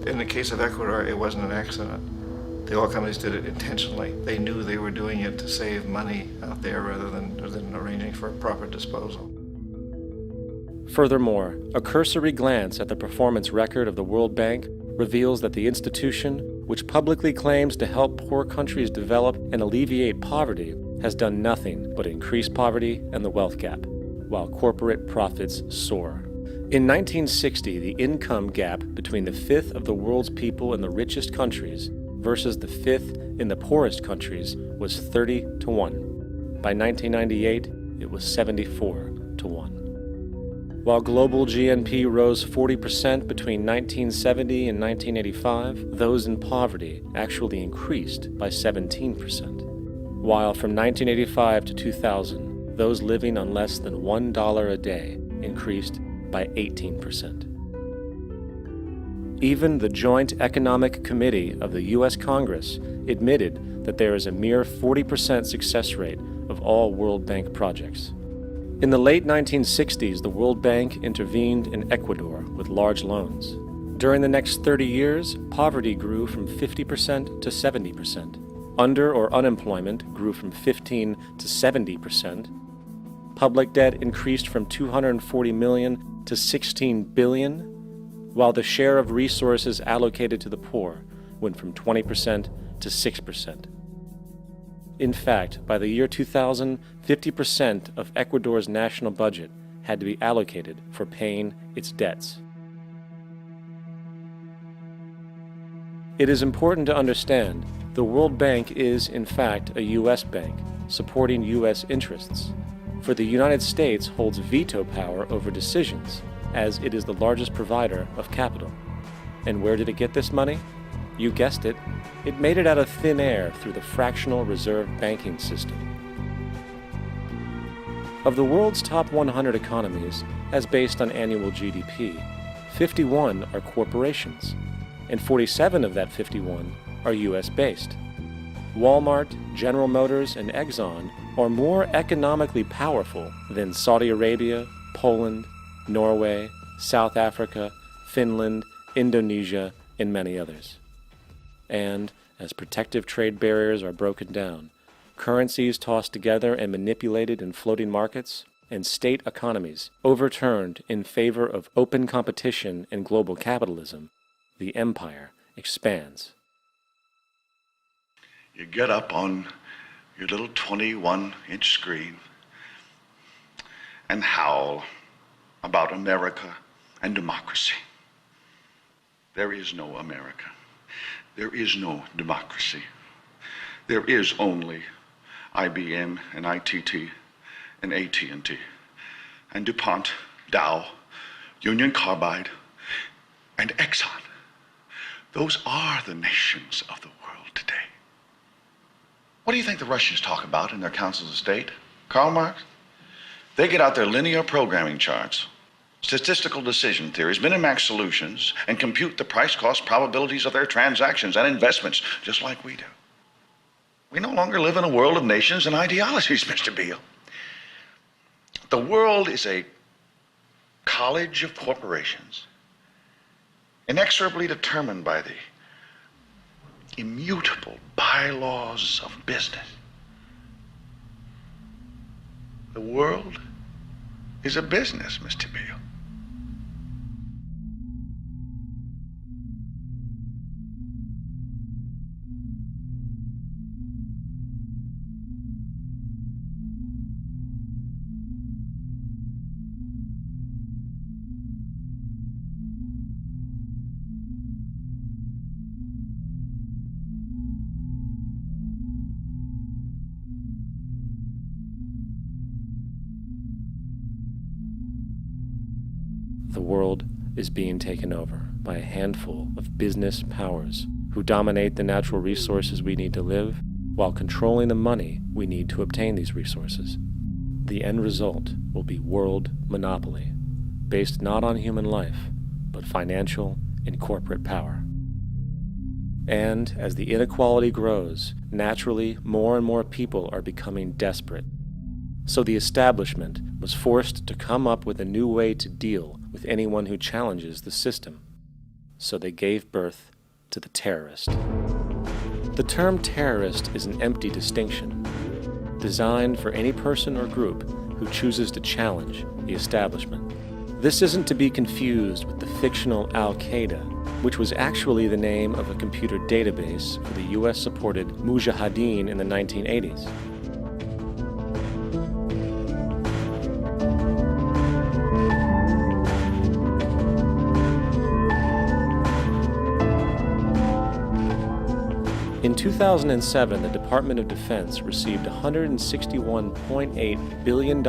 In the case of Ecuador, it wasn't an accident. The oil companies did it intentionally. They knew they were doing it to save money out there rather than arranging for a proper disposal. Furthermore, a cursory glance at the performance record of the World Bank reveals that the institution, which publicly claims to help poor countries develop and alleviate poverty, has done nothing but increase poverty and the wealth gap, while corporate profits soar. In 1960, the income gap between the fifth of the world's people in the richest countries versus the fifth in the poorest countries was 30 to 1. By 1998, it was 74 to 1. While global GNP rose 40% between 1970 and 1985, those in poverty actually increased by 17%. While from 1985 to 2000, those living on less than $1 a day increased by 18%. Even the Joint Economic Committee of the U.S. Congress admitted that there is a mere 40% success rate of all World Bank projects. In the late 1960s, the World Bank intervened in Ecuador with large loans. During the next 30 years, poverty grew from 50% to 70%. Under or unemployment grew from 15 to 70%. Public debt increased from 240 million to 16 billion, while the share of resources allocated to the poor went from 20% to 6%. In fact, by the year 2000, 50% of Ecuador's national budget had to be allocated for paying its debts. It is important to understand the World Bank is, in fact, a U.S. bank, supporting U.S. interests, for the United States holds veto power over decisions, as it is the largest provider of capital. And where did it get this money? You guessed it, it made it out of thin air through the fractional reserve banking system. Of the world's top 100 economies, as based on annual GDP, 51 are corporations, and 47 of that 51 are U.S.-based. Walmart, General Motors, and Exxon are more economically powerful than Saudi Arabia, Poland, Norway, South Africa, Finland, Indonesia, and many others. And as protective trade barriers are broken down, currencies tossed together and manipulated in floating markets, and state economies overturned in favor of open competition and global capitalism, the empire expands. You get up on your little 21-inch screen and howl about America and democracy. There is no America. There is no democracy. There is only IBM and ITT and AT&T and DuPont, Dow, Union Carbide, and Exxon. Those are the nations of the world today. What do you think the Russians talk about in their councils of state? Karl Marx? They get out their linear programming charts, statistical decision theories, Minimax solutions, and compute the price-cost probabilities of their transactions and investments, just like we do. We no longer live in a world of nations and ideologies, Mr. Beale. The world is a college of corporations, inexorably determined by the immutable bylaws of business. The world is a business, Mr. Beale. The world is being taken over by a handful of business powers who dominate the natural resources we need to live while controlling the money we need to obtain these resources. The end result will be world monopoly, based not on human life, but financial and corporate power. And as the inequality grows, naturally more and more people are becoming desperate. So the establishment was forced to come up with a new way to deal with anyone who challenges the system. So they gave birth to the terrorist. The term terrorist is an empty distinction, designed for any person or group who chooses to challenge the establishment. This isn't to be confused with the fictional Al-Qaeda, which was actually the name of a computer database for the US-supported Mujahideen in the 1980s. In 2007, the Department of Defense received $161.8 billion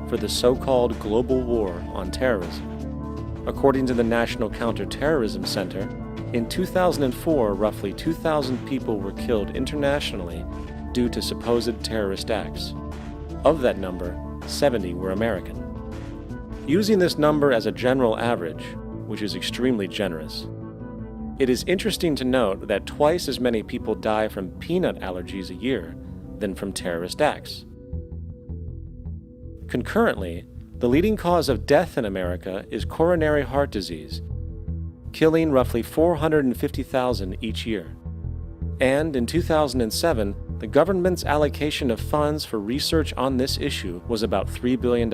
for the so-called global war on terrorism. According to the National Counterterrorism Center, in 2004, roughly 2,000 people were killed internationally due to supposed terrorist acts. Of that number, 70 were American. Using this number as a general average, which is extremely generous, it is interesting to note that twice as many people die from peanut allergies a year than from terrorist acts. Concurrently, the leading cause of death in America is coronary heart disease, killing roughly 450,000 each year. And in 2007, the government's allocation of funds for research on this issue was about $3 billion.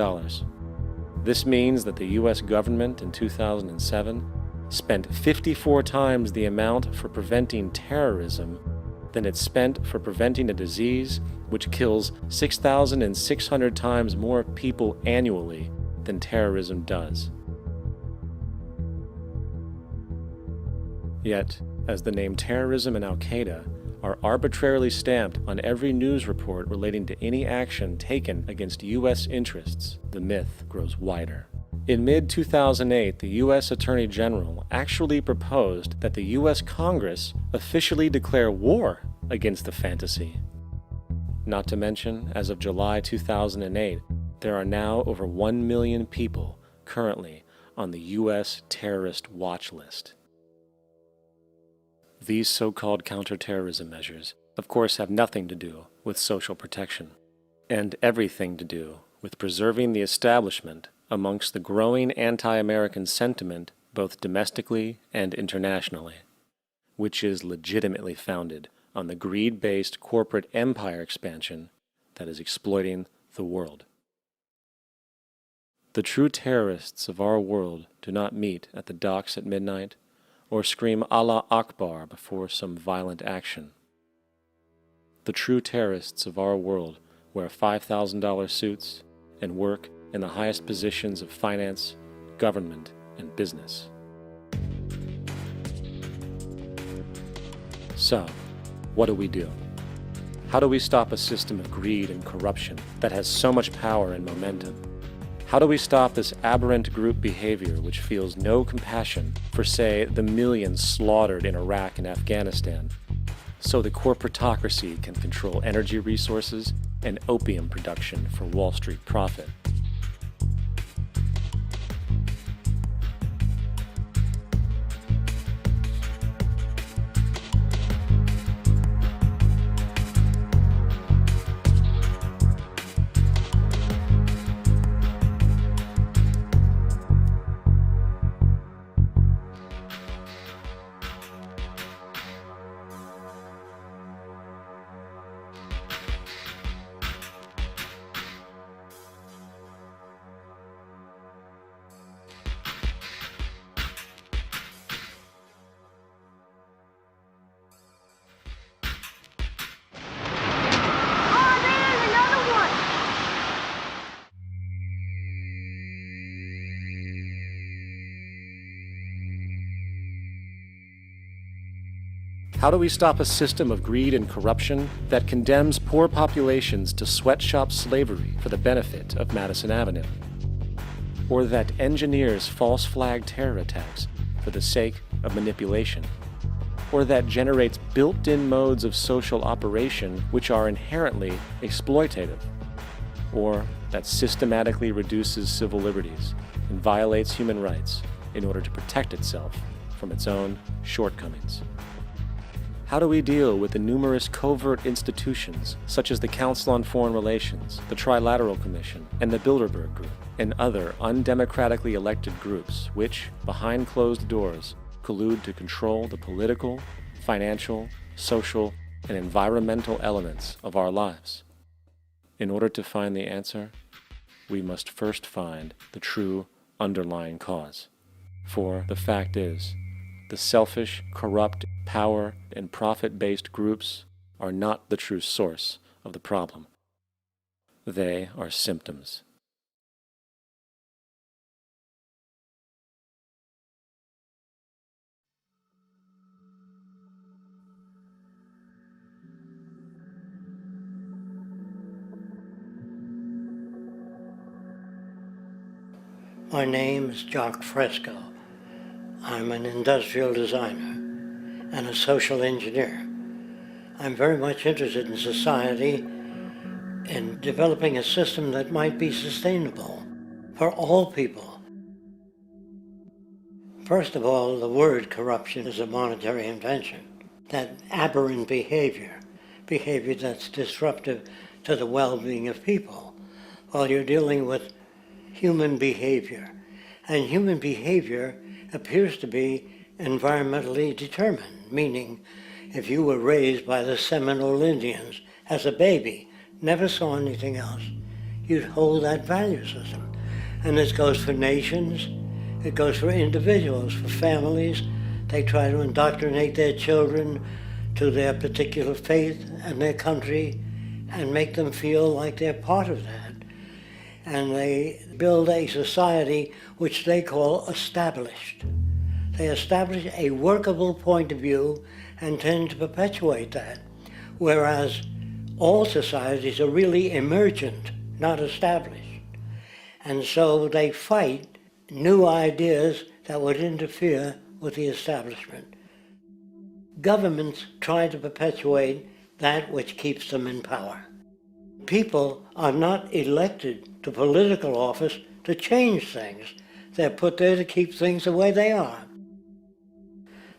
This means that the U.S. government in 2007 spent 54 times the amount for preventing terrorism than it spent for preventing a disease which kills 6,600 times more people annually than terrorism does. Yet, as the name terrorism and Al-Qaeda are arbitrarily stamped on every news report relating to any action taken against U.S. interests, the myth grows wider. In mid-2008, the U.S. Attorney General actually proposed that the U.S. Congress officially declare war against the fantasy. Not to mention, as of July 2008, there are now over 1 million people currently on the U.S. terrorist watch list. These so-called counterterrorism measures, of course, have nothing to do with social protection, and everything to do with preserving the establishment amongst the growing anti-American sentiment both domestically and internationally, which is legitimately founded on the greed-based corporate empire expansion that is exploiting the world. The true terrorists of our world do not meet at the docks at midnight or scream Allah Akbar before some violent action. The true terrorists of our world wear $5,000 suits and work in the highest positions of finance, government, and business. So, what do? How do we stop a system of greed and corruption that has so much power and momentum? How do we stop this aberrant group behavior which feels no compassion for, say, the millions slaughtered in Iraq and Afghanistan, so the corporatocracy can control energy resources and opium production for Wall Street profit? How do we stop a system of greed and corruption that condemns poor populations to sweatshop slavery for the benefit of Madison Avenue? Or that engineers false flag terror attacks for the sake of manipulation? Or that generates built-in modes of social operation which are inherently exploitative? Or that systematically reduces civil liberties and violates human rights in order to protect itself from its own shortcomings? How do we deal with the numerous covert institutions, such as the Council on Foreign Relations, the Trilateral Commission, and the Bilderberg Group, and other undemocratically elected groups which, behind closed doors, collude to control the political, financial, social, and environmental elements of our lives? In order to find the answer, we must first find the true underlying cause. For the fact is, the selfish, corrupt, power, and profit-based groups are not the true source of the problem. They are symptoms. My name is Jock Fresco. I'm an industrial designer and a social engineer. I'm very much interested in society and developing a system that might be sustainable for all people. First of all, the word corruption is a monetary invention. That aberrant behavior that's disruptive to the well-being of people, Well, you're dealing with human behavior. And human behavior appears to be environmentally determined, meaning if you were raised by the Seminole Indians as a baby, never saw anything else, you'd hold that value system. And this goes for nations, it goes for individuals, for families. They try to indoctrinate their children to their particular faith and their country and make them feel like they're part of that. And they build a society which they call established. They establish a workable point of view and tend to perpetuate that, whereas all societies are really emergent, not established. And so they fight new ideas that would interfere with the establishment. Governments try to perpetuate that which keeps them in power. People are not elected to political office to change things. They're put there to keep things the way they are.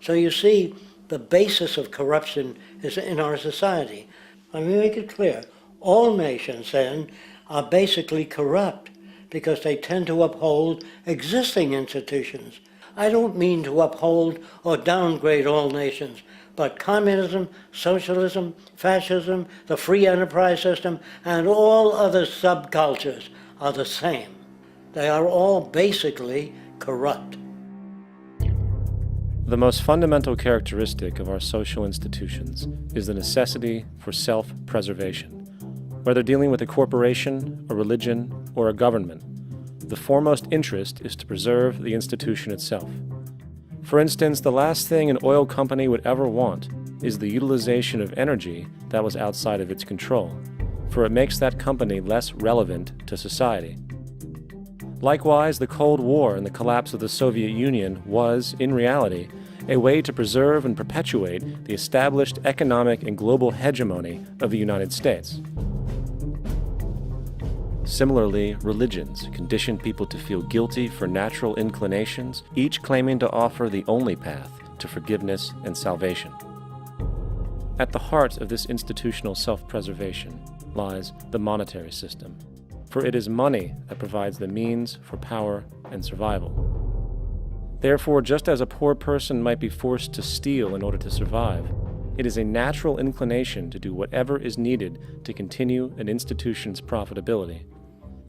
So you see, the basis of corruption is in our society. Let me make it clear. All nations then are basically corrupt because they tend to uphold existing institutions. I don't mean to uphold or downgrade all nations, but communism, socialism, fascism, the free enterprise system, and all other subcultures are the same. They are all basically corrupt. The most fundamental characteristic of our social institutions is the necessity for self-preservation. Whether dealing with a corporation, a religion, or a government, the foremost interest is to preserve the institution itself. For instance, the last thing an oil company would ever want is the utilization of energy that was outside of its control, for it makes that company less relevant to society. Likewise, the Cold War and the collapse of the Soviet Union was, in reality, a way to preserve and perpetuate the established economic and global hegemony of the United States. Similarly, religions condition people to feel guilty for natural inclinations, each claiming to offer the only path to forgiveness and salvation. At the heart of this institutional self-preservation lies the monetary system, for it is money that provides the means for power and survival. Therefore, just as a poor person might be forced to steal in order to survive, it is a natural inclination to do whatever is needed to continue an institution's profitability.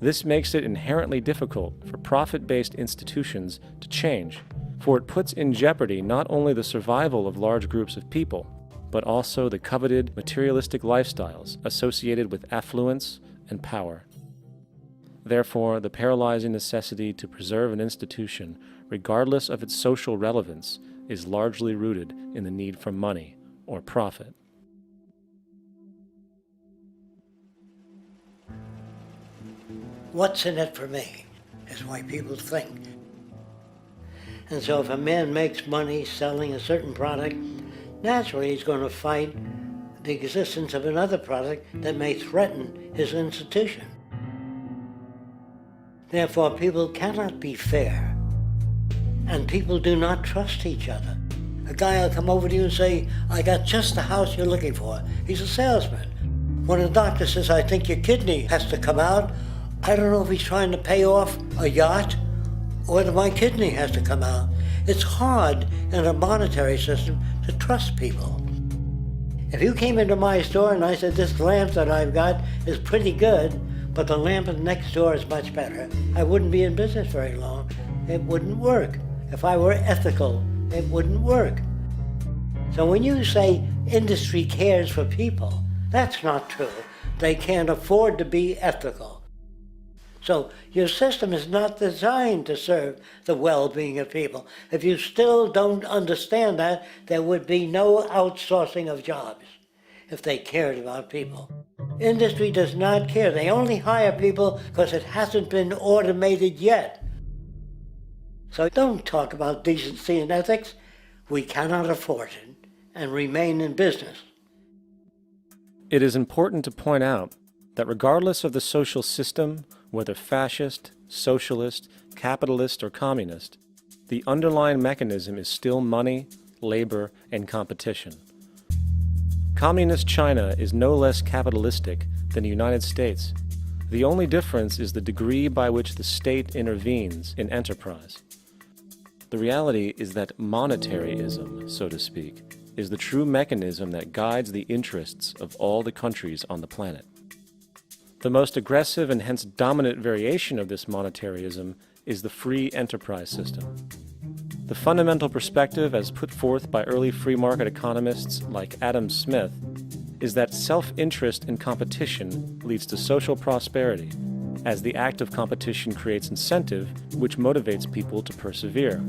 This makes it inherently difficult for profit-based institutions to change, for it puts in jeopardy not only the survival of large groups of people, but also the coveted materialistic lifestyles associated with affluence and power. Therefore, the paralyzing necessity to preserve an institution, regardless of its social relevance, is largely rooted in the need for money or profit. What's in it for me is why people think. And so if a man makes money selling a certain product, naturally he's going to fight the existence of another product that may threaten his institution. Therefore, people cannot be fair, and people do not trust each other. A guy will come over to you and say, I got just the house you're looking for. He's a salesman. When a doctor says, I think your kidney has to come out, I don't know if he's trying to pay off a yacht or whether my kidney has to come out. It's hard in a monetary system to trust people. If you came into my store and I said, this lamp that I've got is pretty good, but the lamp next door is much better, I wouldn't be in business very long. It wouldn't work. If I were ethical, it wouldn't work. So when you say industry cares for people, that's not true. They can't afford to be ethical. So your system is not designed to serve the well-being of people. If you still don't understand that, there would be no outsourcing of jobs if they cared about people. Industry does not care. They only hire people because it hasn't been automated yet. So don't talk about decency and ethics. We cannot afford it and remain in business. It is important to point out that regardless of the social system, whether fascist, socialist, capitalist, or communist, the underlying mechanism is still money, labor, and competition. Communist China is no less capitalistic than the United States. The The only difference is the degree by which the state intervenes in enterprise. The reality is that monetaryism, so to speak, is the true mechanism that guides the interests of all the countries on the planet. The most aggressive and hence dominant variation of this monetaryism is the free enterprise system. The fundamental perspective, as put forth by early free market economists like Adam Smith, is that self-interest in competition leads to social prosperity, as the act of competition creates incentive, which motivates people to persevere.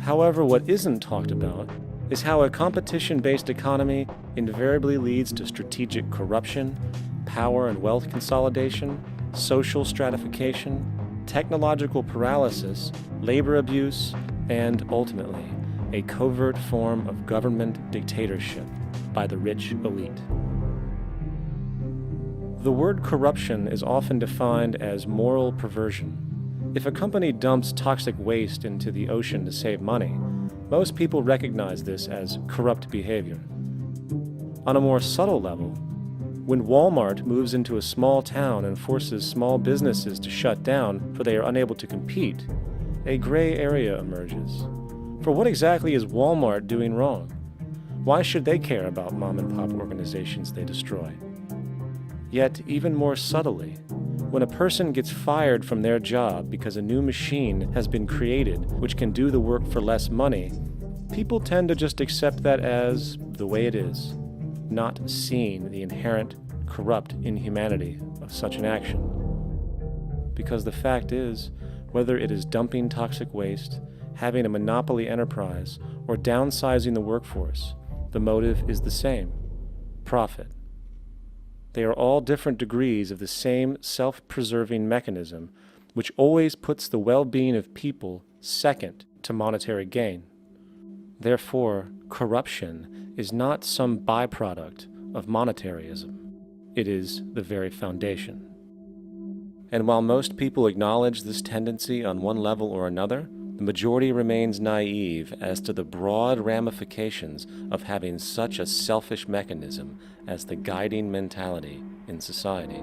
However, what isn't talked about is how a competition-based economy invariably leads to strategic corruption, power and wealth consolidation, social stratification, technological paralysis, labor abuse, and, ultimately, a covert form of government dictatorship by the rich elite. The word corruption is often defined as moral perversion. If a company dumps toxic waste into the ocean to save money, most people recognize this as corrupt behavior. On a more subtle level, when Walmart moves into a small town and forces small businesses to shut down for they are unable to compete, a gray area emerges. For what exactly is Walmart doing wrong? Why should they care about mom-and-pop organizations they destroy? Yet, even more subtly, when a person gets fired from their job because a new machine has been created which can do the work for less money, people tend to just accept that as the way it is, not seeing the inherent corrupt inhumanity of such an action. Because the fact is, whether it is dumping toxic waste, having a monopoly enterprise, or downsizing the workforce, the motive is the same: profit. They are all different degrees of the same self-preserving mechanism, which always puts the well-being of people second to monetary gain. Therefore, corruption is not some byproduct of monetaryism. It is the very foundation. And while most people acknowledge this tendency on one level or another, the majority remains naive as to the broad ramifications of having such a selfish mechanism as the guiding mentality in society.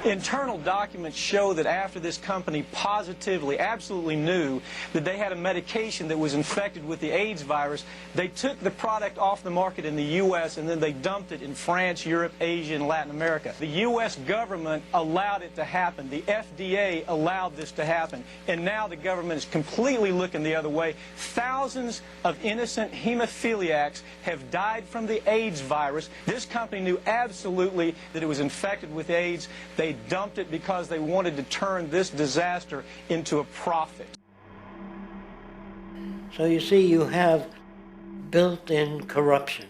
Internal documents show that after this company positively, absolutely knew that they had a medication that was infected with the AIDS virus, they took the product off the market in the U.S. and then they dumped it in France, Europe, Asia, and Latin America. The U.S. government allowed it to happen. The FDA allowed this to happen. And now the government is completely looking the other way. Thousands of innocent hemophiliacs have died from the AIDS virus. This company knew absolutely that it was infected with AIDS. They dumped it because they wanted to turn this disaster into a profit. So you see, you have built-in corruption.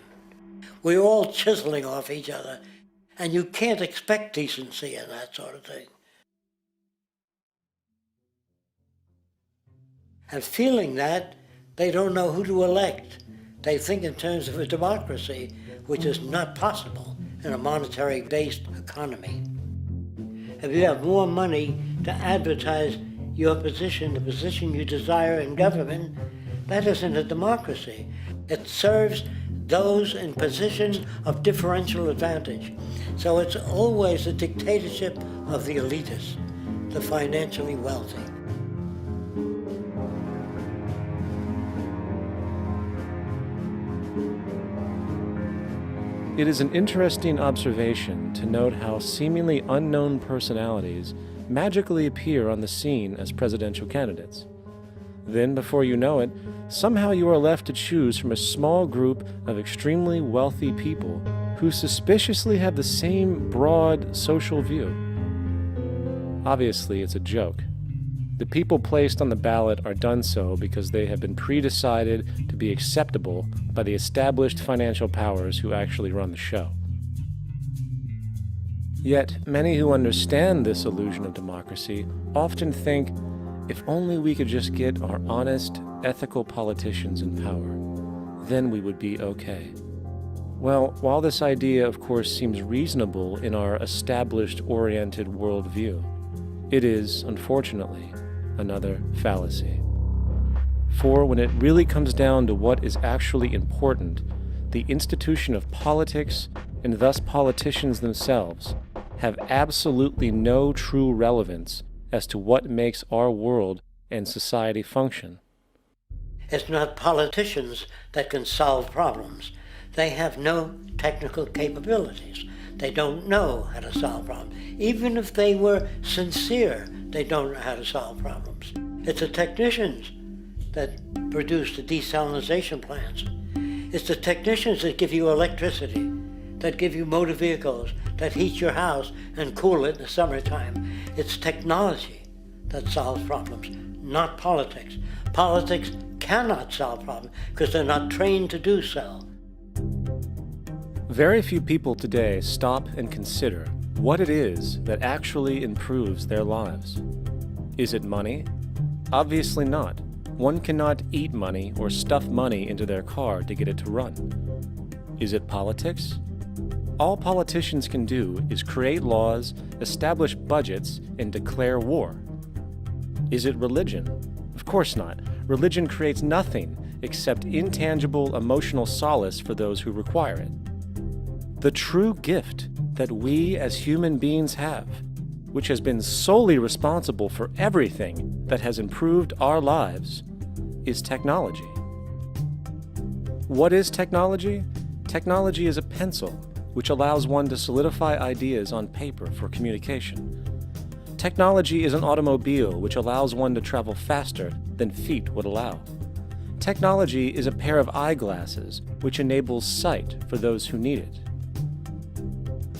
We're all chiseling off each other, and you can't expect decency in that sort of thing. And feeling that, they don't know who to elect. They think in terms of a democracy, which is not possible in a monetary-based economy. If you have more money to advertise your position, the position you desire in government, that isn't a democracy. It serves those in positions of differential advantage. So it's always a dictatorship of the elitists, the financially wealthy. It is an interesting observation to note how seemingly unknown personalities magically appear on the scene as presidential candidates. Then, before you know it, somehow you are left to choose from a small group of extremely wealthy people who suspiciously have the same broad social view. Obviously, it's a joke. The people placed on the ballot are done so because they have been pre-decided to be acceptable by the established financial powers who actually run the show. Yet, many who understand this illusion of democracy often think, if only we could just get our honest, ethical politicians in power, then we would be okay. Well, while this idea, of course, seems reasonable in our established-oriented worldview, it is, unfortunately, another fallacy. For when it really comes down to what is actually important, the institution of politics, and thus politicians themselves, have absolutely no true relevance as to what makes our world and society function. It's not politicians that can solve problems. They have no technical capabilities. They don't know how to solve problems. Even if they were sincere, they don't know how to solve problems. It's the technicians that produce the desalination plants. It's the technicians that give you electricity, that give you motor vehicles, that heat your house and cool it in the summertime. It's technology that solves problems, not politics. Politics cannot solve problems because they're not trained to do so. Very few people today stop and consider what it is that actually improves their lives. Is it money? Obviously not. One cannot eat money or stuff money into their car to get it to run. Is it politics? All politicians can do is create laws, establish budgets, and declare war. Is it religion? Of course not. Religion creates nothing except intangible emotional solace for those who require it. The true gift that we as human beings have, which has been solely responsible for everything that has improved our lives, is technology. What is technology? Technology is a pencil which allows one to solidify ideas on paper for communication. Technology is an automobile which allows one to travel faster than feet would allow. Technology is a pair of eyeglasses which enables sight for those who need it.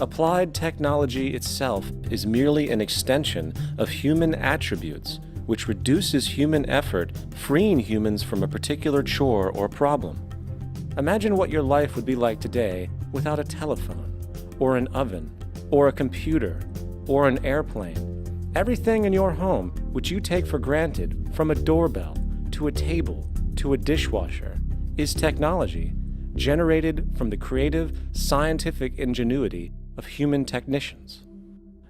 Applied technology itself is merely an extension of human attributes which reduces human effort, freeing humans from a particular chore or problem. Imagine what your life would be like today without a telephone, or an oven, or a computer, or an airplane. Everything in your home, which you take for granted, from a doorbell, to a table, to a dishwasher, is technology, generated from the creative, scientific ingenuity of human technicians.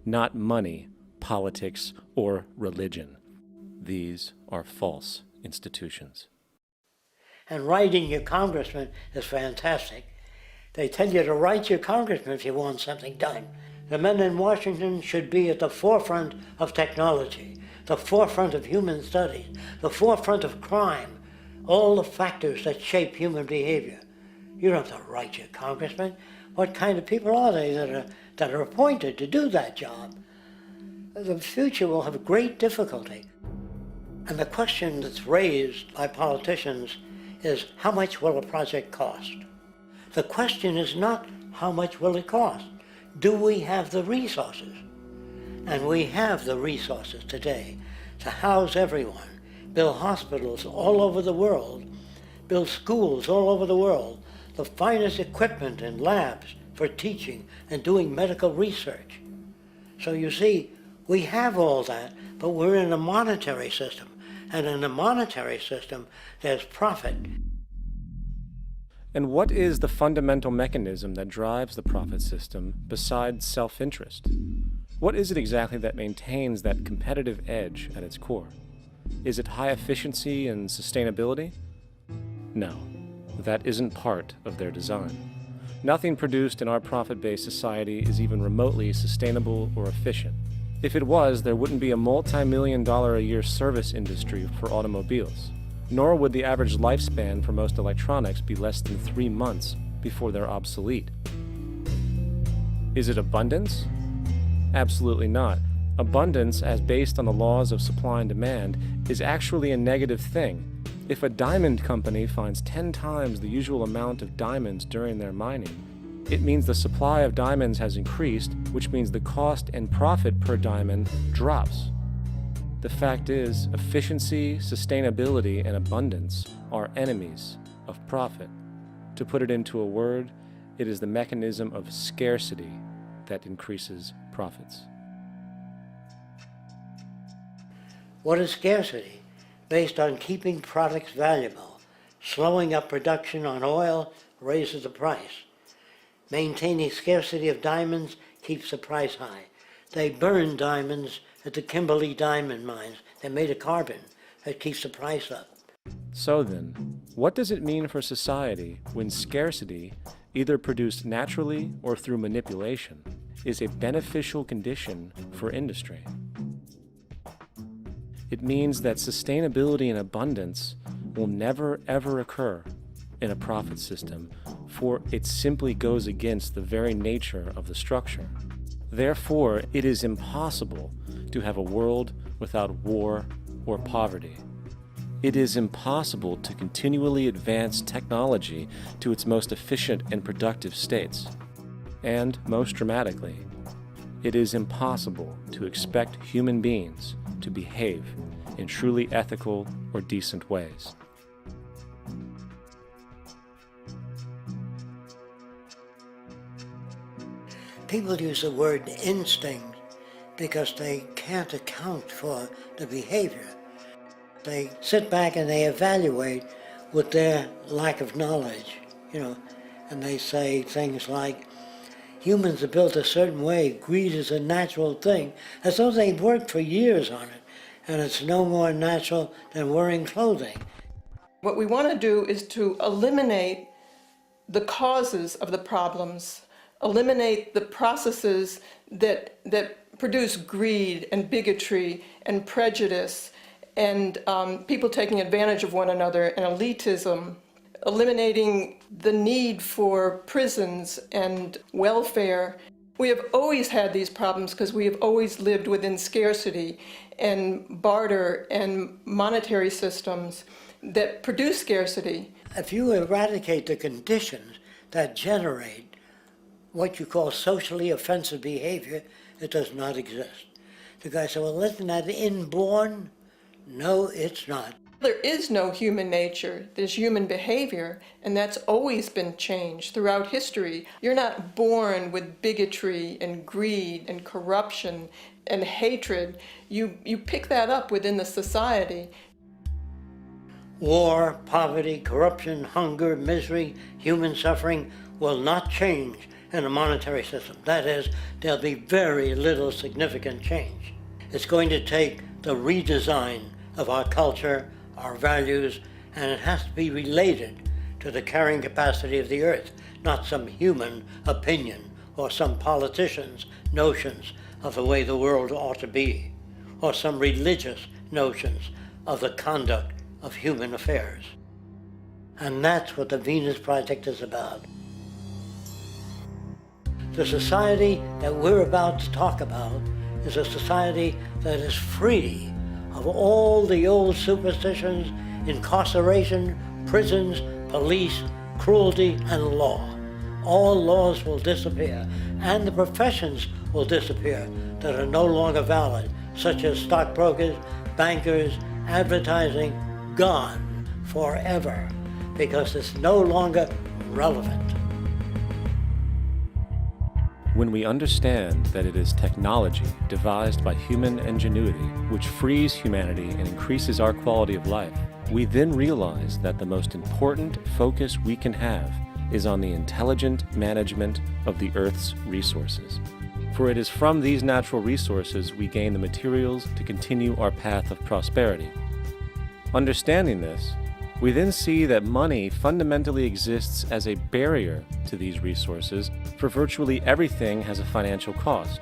Not money, politics, or religion. These are false institutions. And writing your congressman is fantastic. They tell you to write your congressman if you want something done. The men in Washington should be at the forefront of technology, the forefront of human studies, the forefront of crime, all the factors that shape human behavior. You don't have to write your congressman. What kind of people are they that are appointed to do that job? The future will have great difficulty. And the question that's raised by politicians is, how much will a project cost? The question is not how much will it cost. Do we have the resources? And we have the resources today to house everyone, build hospitals all over the world, build schools all over the world, the finest equipment and labs for teaching and doing medical research. So you see, we have all that, but we're in a monetary system. And in a monetary system, there's profit. And what is the fundamental mechanism that drives the profit system besides self-interest? What is it exactly that maintains that competitive edge at its core? Is it high efficiency and sustainability? No, that isn't part of their design. Nothing produced in our profit-based society is even remotely sustainable or efficient. If it was, there wouldn't be a multi-million-dollar-a-year service industry for automobiles. Nor would the average lifespan for most electronics be less than 3 months before they're obsolete. Is it abundance? Absolutely not. Abundance, as based on the laws of supply and demand, is actually a negative thing. If a diamond company finds 10 times the usual amount of diamonds during their mining, it means the supply of diamonds has increased, which means the cost and profit per diamond drops. The fact is, efficiency, sustainability, and abundance are enemies of profit. To put it into a word, it is the mechanism of scarcity that increases profits. What is scarcity? Based on keeping products valuable. Slowing up production on oil raises the price. Maintaining scarcity of diamonds keeps the price high. They burn diamonds at the Kimberley diamond mines. They're made of carbon. That keeps the price up. So then, what does it mean for society when scarcity, either produced naturally or through manipulation, is a beneficial condition for industry. It means that sustainability and abundance will never ever occur in a profit system, for it simply goes against the very nature of the structure. Therefore, it is impossible to have a world without war or poverty. It is impossible to continually advance technology to its most efficient and productive states. And, most dramatically, it is impossible to expect human beings to behave in truly ethical or decent ways. People use the word instinct because they can't account for the behavior. They sit back and they evaluate with their lack of knowledge, and they say things like, humans are built a certain way, greed is a natural thing, as though they've worked for years on it, and it's no more natural than wearing clothing. What we want to do is to eliminate the causes of the problems, eliminate the processes that produce greed and bigotry and prejudice and people taking advantage of one another and elitism, eliminating the need for prisons and welfare. We have always had these problems because we have always lived within scarcity and barter and monetary systems that produce scarcity. If you eradicate the conditions that generate what you call socially offensive behavior, it does not exist. The guy said, well, isn't that inborn? No, it's not. There is no human nature, there's human behavior, and that's always been changed throughout history. You're not born with bigotry and greed and corruption and hatred. You pick that up within the society. War, poverty, corruption, hunger, misery, human suffering will not change in a monetary system. That is, there'll be very little significant change. It's going to take the redesign of our culture, our values, and it has to be related to the carrying capacity of the earth, not some human opinion or some politician's notions of the way the world ought to be, or some religious notions of the conduct of human affairs. And that's what the Venus Project is about. The society that we're about to talk about is a society that is free of all the old superstitions, incarceration, prisons, police, cruelty, and law. All laws will disappear, and the professions will disappear that are no longer valid, such as stockbrokers, bankers, advertising, gone forever, because it's no longer relevant. When we understand that it is technology devised by human ingenuity which frees humanity and increases our quality of life, we then realize that the most important focus we can have is on the intelligent management of the Earth's resources. For it is from these natural resources we gain the materials to continue our path of prosperity. Understanding this, we then see that money fundamentally exists as a barrier to these resources, for virtually everything has a financial cost.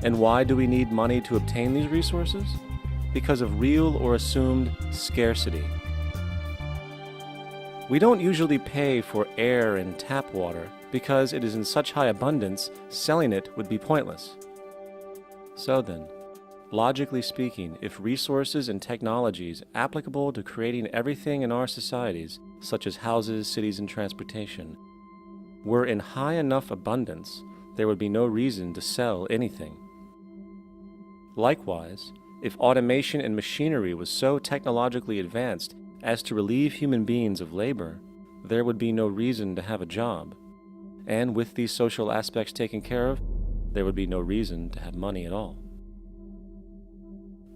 And why do we need money to obtain these resources? Because of real or assumed scarcity. We don't usually pay for air and tap water because it is in such high abundance, selling it would be pointless. So then, logically speaking, if resources and technologies applicable to creating everything in our societies, such as houses, cities, and transportation, were in high enough abundance, there would be no reason to sell anything. Likewise, if automation and machinery was so technologically advanced as to relieve human beings of labor, there would be no reason to have a job. And with these social aspects taken care of, there would be no reason to have money at all.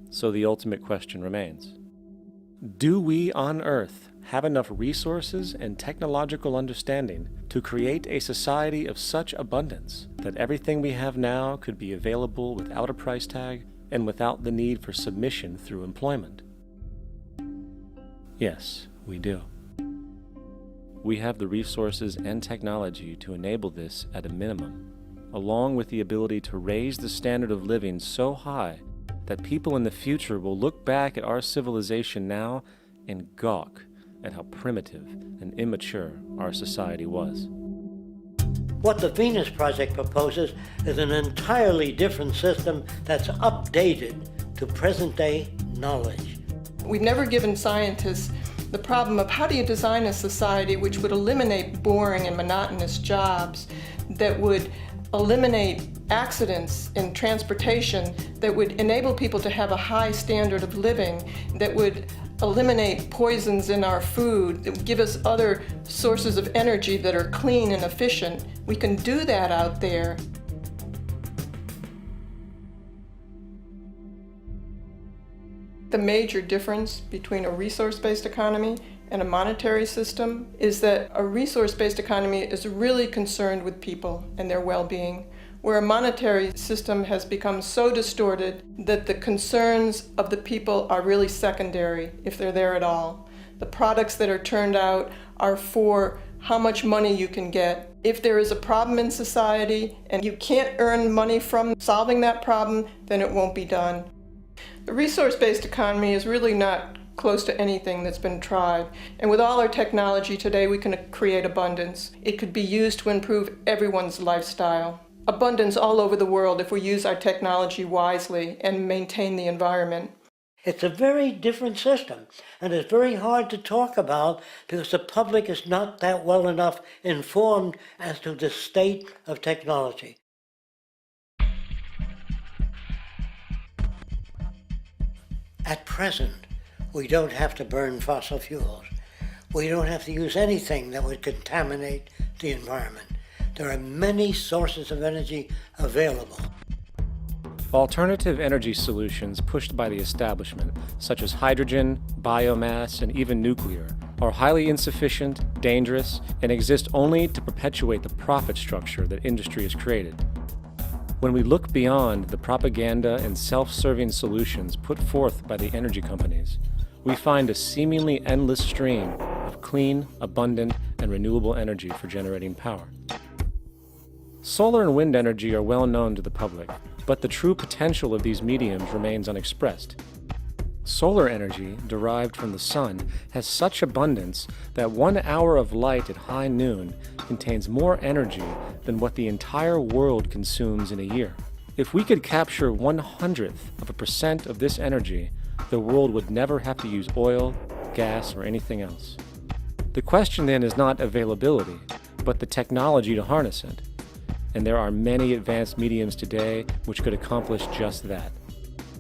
So the ultimate question remains: do we on Earth have enough resources and technological understanding to create a society of such abundance that everything we have now could be available without a price tag and without the need for submission through employment? Yes, we do. We have the resources and technology to enable this at a minimum, along with the ability to raise the standard of living so high that people in the future will look back at our civilization now and gawk at how primitive and immature our society was. What the Venus Project proposes is an entirely different system that's updated to present-day knowledge. We've never given scientists the problem of how do you design a society which would eliminate boring and monotonous jobs, that would eliminate accidents in transportation, that would enable people to have a high standard of living, that would eliminate poisons in our food, that would give us other sources of energy that are clean and efficient. We can do that out there. The major difference between a resource-based economy and a monetary system is that a resource-based economy is really concerned with people and their well-being, where a monetary system has become so distorted that the concerns of the people are really secondary, if they're there at all. The products that are turned out are for how much money you can get. If there is a problem in society and you can't earn money from solving that problem, then it won't be done. The resource-based economy is really not close to anything that's been tried. And with all our technology today, we can create abundance. It could be used to improve everyone's lifestyle. Abundance all over the world if we use our technology wisely and maintain the environment. It's a very different system, and it's very hard to talk about because the public is not that well enough informed as to the state of technology. At present, we don't have to burn fossil fuels. We don't have to use anything that would contaminate the environment. There are many sources of energy available. Alternative energy solutions pushed by the establishment, such as hydrogen, biomass, and even nuclear, are highly insufficient, dangerous, and exist only to perpetuate the profit structure that industry has created. When we look beyond the propaganda and self-serving solutions put forth by the energy companies, we find a seemingly endless stream of clean, abundant, and renewable energy for generating power. Solar and wind energy are well known to the public, but the true potential of these mediums remains unexpressed. Solar energy, derived from the sun, has such abundance that 1 hour of light at high noon contains more energy than what the entire world consumes in a year. If we could capture 1/100% of this energy, the world would never have to use oil, gas, or anything else. The question then is not availability, but the technology to harness it. And there are many advanced mediums today which could accomplish just that,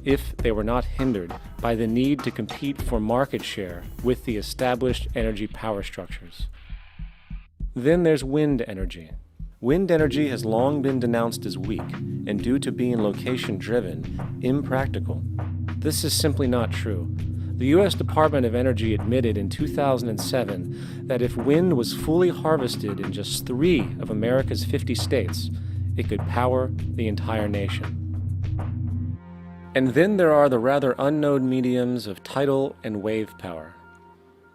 if they were not hindered by the need to compete for market share with the established energy power structures. Then there's wind energy. Wind energy has long been denounced as weak, and due to being location-driven, impractical. This is simply not true. The U.S. Department of Energy admitted in 2007 that if wind was fully harvested in just 3 of America's 50 states, it could power the entire nation. And then there are the rather unknown mediums of tidal and wave power.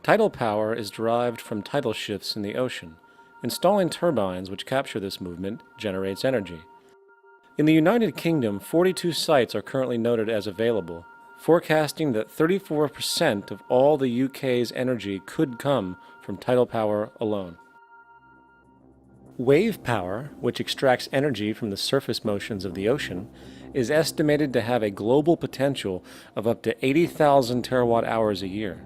Tidal power is derived from tidal shifts in the ocean. Installing turbines which capture this movement generates energy. In the United Kingdom, 42 sites are currently noted as available, forecasting that 34% of all the UK's energy could come from tidal power alone. Wave power, which extracts energy from the surface motions of the ocean, is estimated to have a global potential of up to 80,000 terawatt-hours a year.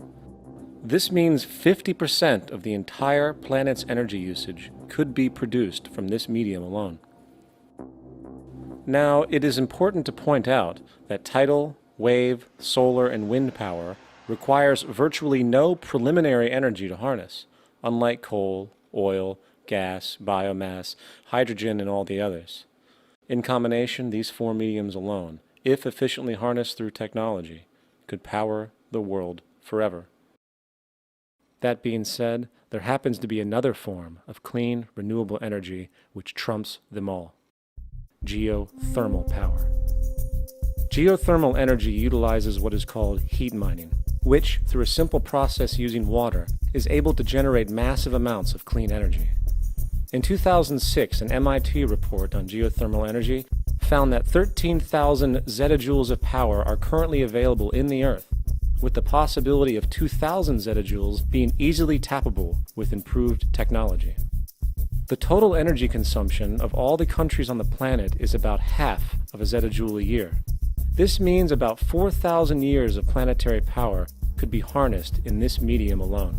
This means 50% of the entire planet's energy usage could be produced from this medium alone. Now, it is important to point out that tidal, wave, solar, and wind power requires virtually no preliminary energy to harness, unlike coal, oil, gas, biomass, hydrogen, and all the others. In combination, these 4 mediums alone, if efficiently harnessed through technology, could power the world forever. That being said, there happens to be another form of clean, renewable energy which trumps them all: geothermal power. Geothermal energy utilizes what is called heat mining, which, through a simple process using water, is able to generate massive amounts of clean energy. In 2006, an MIT report on geothermal energy found that 13,000 zettajoules of power are currently available in the Earth, with the possibility of 2,000 zettajoules being easily tappable with improved technology. The total energy consumption of all the countries on the planet is about half of a zettajoule a year. This means about 4,000 years of planetary power could be harnessed in this medium alone.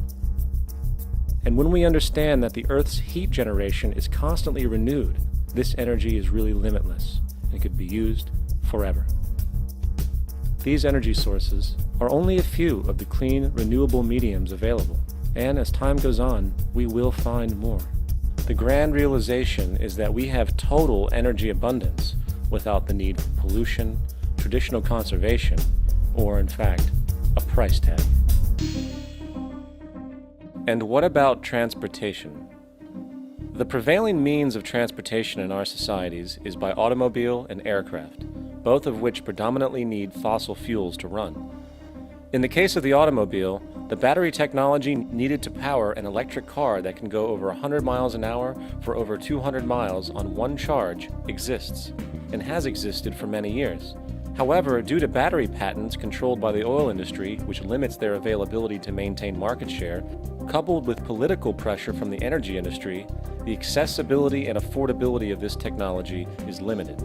And when we understand that the Earth's heat generation is constantly renewed, this energy is really limitless and could be used forever. These energy sources are only a few of the clean, renewable mediums available, and as time goes on, we will find more. The grand realization is that we have total energy abundance without the need for pollution, traditional conservation, or in fact, a price tag. And what about transportation? The prevailing means of transportation in our societies is by automobile and aircraft, both of which predominantly need fossil fuels to run. In the case of the automobile, the battery technology needed to power an electric car that can go over 100 miles an hour for over 200 miles on one charge exists, and has existed for many years. However, due to battery patents controlled by the oil industry, which limits their availability to maintain market share, coupled with political pressure from the energy industry, the accessibility and affordability of this technology is limited.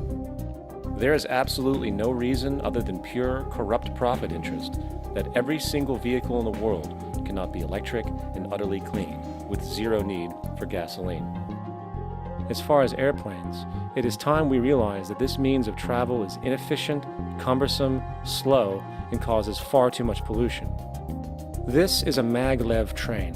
There is absolutely no reason other than pure, corrupt profit interest that every single vehicle in the world cannot be electric and utterly clean, with zero need for gasoline. As far as airplanes, it is time we realize that this means of travel is inefficient, cumbersome, slow, and causes far too much pollution. This is a maglev train.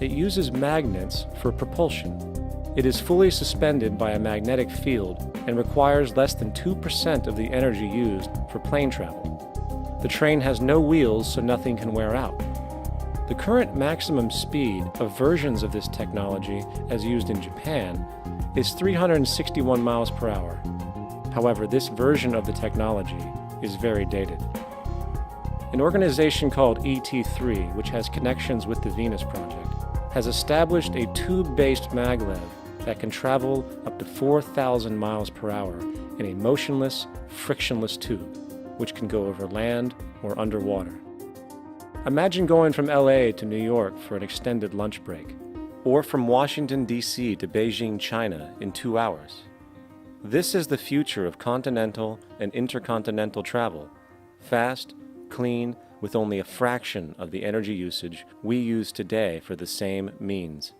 It uses magnets for propulsion. It is fully suspended by a magnetic field and requires less than 2% of the energy used for plane travel. The train has no wheels, so nothing can wear out. The current maximum speed of versions of this technology, as used in Japan, is 361 miles per hour. However, this version of the technology is very dated. An organization called ET3, which has connections with the Venus Project, has established a tube-based maglev that can travel up to 4,000 miles per hour in a motionless, frictionless tube, which can go over land or underwater. Imagine going from LA to New York for an extended lunch break, or from Washington, D.C. to Beijing, China in 2 hours. This is the future of continental and intercontinental travel, fast, clean, with only a fraction of the energy usage we use today for the same means.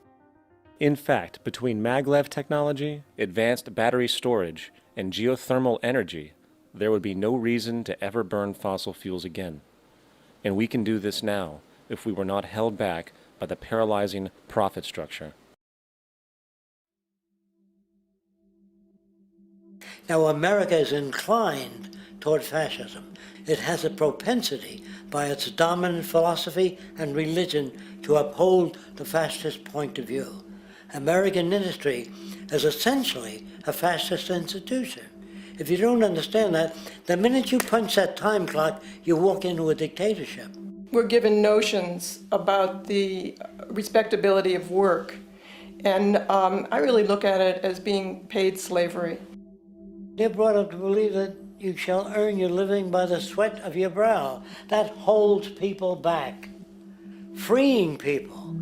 In fact, between maglev technology, advanced battery storage, and geothermal energy, there would be no reason to ever burn fossil fuels again. And we can do this now if we were not held back by the paralyzing profit structure. Now, America is inclined toward fascism. It has a propensity by its dominant philosophy and religion to uphold the fascist point of view. American industry is essentially a fascist institution. If you don't understand that, the minute you punch that time clock, you walk into a dictatorship. We're given notions about the respectability of work, and I really look at it as being paid slavery. They're brought up to believe that you shall earn your living by the sweat of your brow. That holds people back, freeing people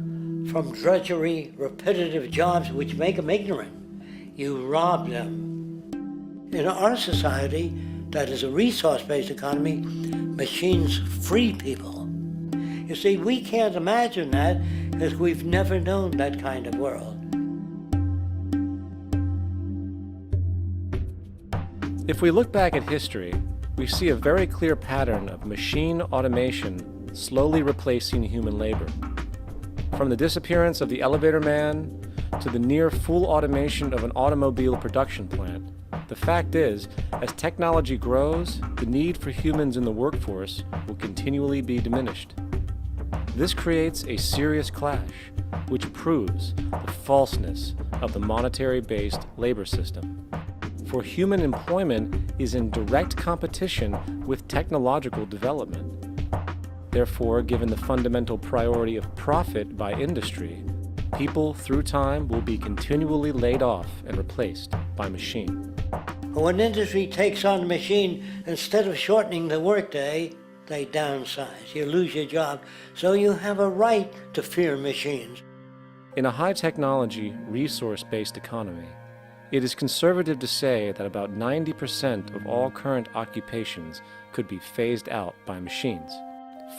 from drudgery, repetitive jobs which make them ignorant. You rob them. In our society, that is a resource-based economy, machines free people. You see, we can't imagine that because we've never known that kind of world. If we look back at history, we see a very clear pattern of machine automation slowly replacing human labor. From the disappearance of the elevator man to the near full automation of an automobile production plant, the fact is, as technology grows, the need for humans in the workforce will continually be diminished. This creates a serious clash, which proves the falseness of the monetary-based labor system. For human employment is in direct competition with technological development. Therefore, given the fundamental priority of profit by industry, people through time will be continually laid off and replaced by machine. When industry takes on a machine, instead of shortening the workday, they downsize. You lose your job. So you have a right to fear machines. In a high-technology, resource-based economy, it is conservative to say that about 90% of all current occupations could be phased out by machines,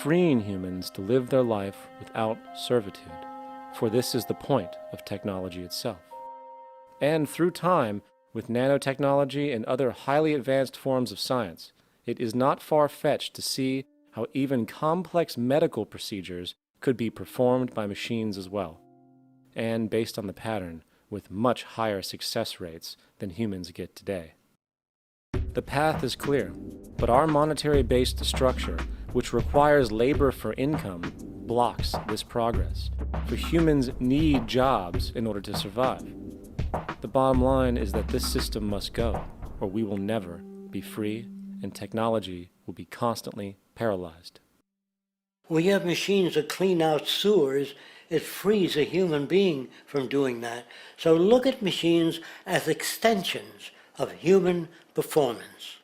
freeing humans to live their life without servitude, for this is the point of technology itself. And through time, with nanotechnology and other highly advanced forms of science, it is not far-fetched to see how even complex medical procedures could be performed by machines as well, and based on the pattern, with much higher success rates than humans get today. The path is clear, but our monetary-based structure, which requires labor for income, blocks this progress, for humans need jobs in order to survive. The bottom line is that this system must go, or we will never be free, and technology will be constantly paralyzed. We have machines that clean out sewers. It frees a human being from doing that. So look at machines as extensions of human performance.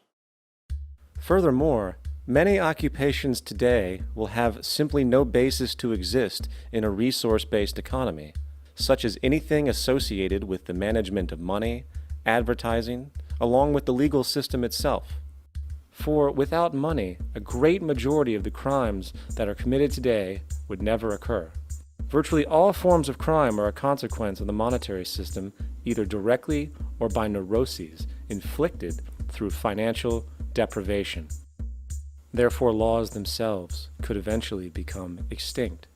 Furthermore, many occupations today will have simply no basis to exist in a resource-based economy, such as anything associated with the management of money, advertising, along with the legal system itself. For without money, a great majority of the crimes that are committed today would never occur. Virtually all forms of crime are a consequence of the monetary system, either directly or by neuroses inflicted through financial deprivation. Therefore, laws themselves could eventually become extinct.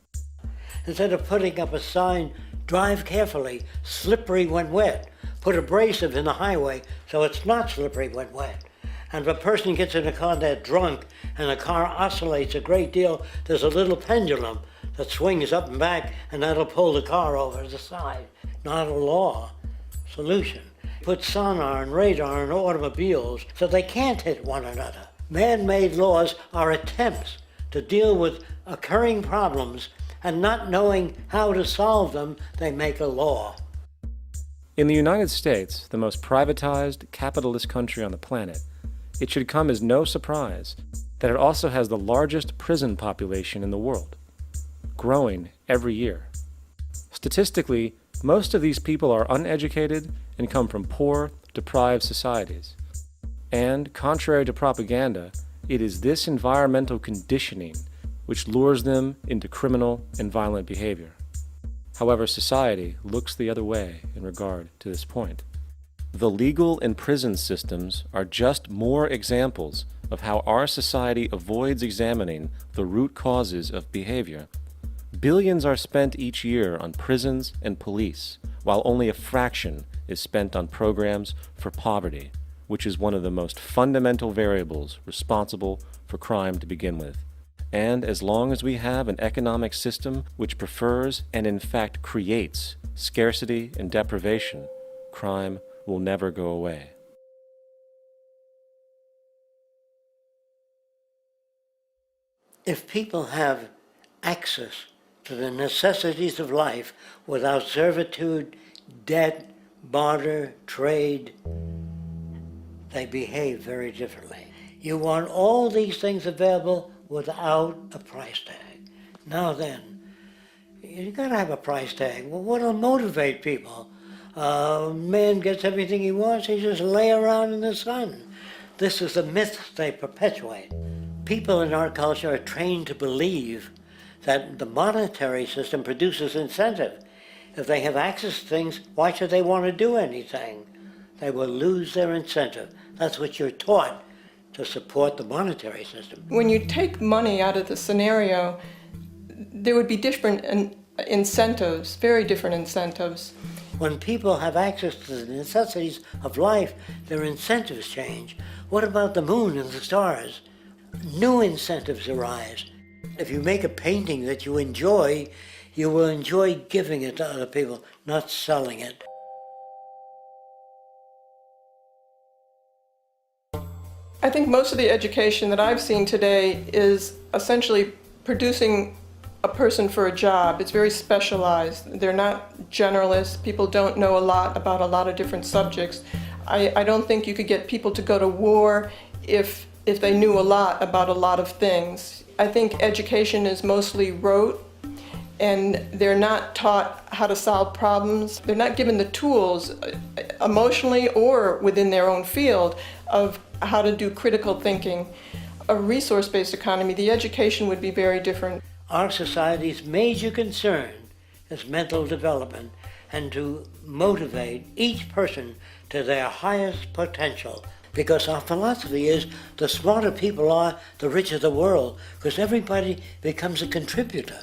Instead of putting up a sign, drive carefully, slippery when wet, put abrasive in the highway so it's not slippery when wet. And if a person gets in a car that's drunk and the car oscillates a great deal, there's a little pendulum that swings up and back, and that'll pull the car over to the side. Not a law solution. Put sonar and radar in automobiles so they can't hit one another. Man-made laws are attempts to deal with occurring problems, and not knowing how to solve them, they make a law. In the United States, the most privatized, capitalist country on the planet, it should come as no surprise that it also has the largest prison population in the world, growing every year. Statistically, most of these people are uneducated and come from poor, deprived societies. And, contrary to propaganda, it is this environmental conditioning which lures them into criminal and violent behavior. However, society looks the other way in regard to this point. The legal and prison systems are just more examples of how our society avoids examining the root causes of behavior. Billions are spent each year on prisons and police, while only a fraction is spent on programs for poverty, which is one of the most fundamental variables responsible for crime to begin with. And as long as we have an economic system which prefers and in fact creates scarcity and deprivation, crime will never go away. If people have access to the necessities of life without servitude, debt, barter, trade, they behave very differently. You want all these things available without a price tag. Now then, you gotta have a price tag. Well, what'll motivate people? Man gets everything he wants, he just lay around in the sun. This is the myth they perpetuate. People in our culture are trained to believe that the monetary system produces incentive. If they have access to things, why should they want to do anything? They will lose their incentive. That's what you're taught to support the monetary system. When you take money out of the scenario, there would be different incentives, very different incentives. When people have access to the necessities of life, their incentives change. What about the moon and the stars? New incentives arise. If you make a painting that you enjoy, you will enjoy giving it to other people, not selling it. I think most of the education that I've seen today is essentially producing a person for a job. It's very specialized. They're not generalists. People don't know a lot about a lot of different subjects. I don't think you could get people to go to war if they knew a lot about a lot of things. I think education is mostly rote, and they're not taught how to solve problems. They're not given the tools emotionally or within their own field of how to do critical thinking. A resource-based economy, the education would be very different. Our society's major concern is mental development and to motivate each person to their highest potential. Because our philosophy is the smarter people are, the richer the world, because everybody becomes a contributor.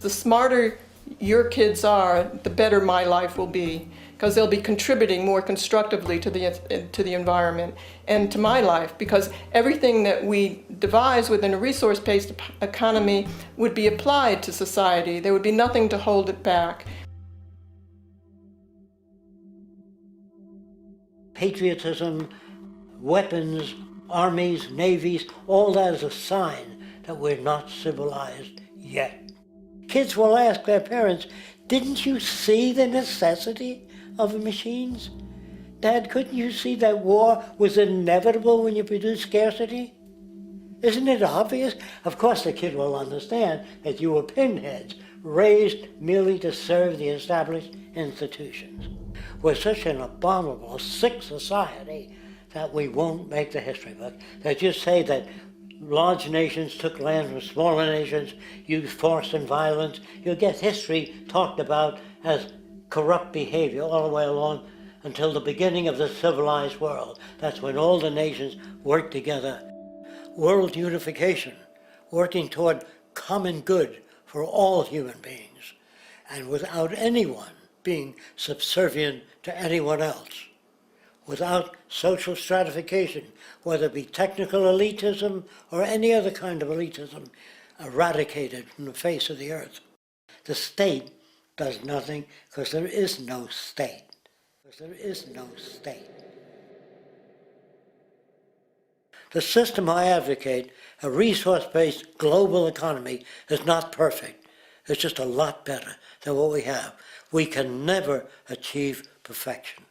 The smarter your kids are, the better my life will be, because they'll be contributing more constructively to the environment and to my life, because everything that we devise within a resource-based economy would be applied to society. There would be nothing to hold it back. Patriotism, weapons, armies, navies, all that is a sign that we're not civilized yet. Kids will ask their parents, didn't you see the necessity of the machines? Dad, couldn't you see that war was inevitable when you produce scarcity? Isn't it obvious? Of course the kid will understand that you were pinheads, raised merely to serve the established institutions. We're such an abominable, sick society that we won't make the history book. They just say that large nations took land from smaller nations, used force and violence. You'll get history talked about as corrupt behavior all the way along until the beginning of the civilized world. That's when all the nations work together. World unification, working toward common good for all human beings, and without anyone being subservient to anyone else, without social stratification, whether it be technical elitism or any other kind of elitism, eradicated from the face of the earth. The state does nothing because there is no state. There is no state. The system I advocate, a resource-based global economy, is not perfect. It's just a lot better than what we have. We can never achieve perfection.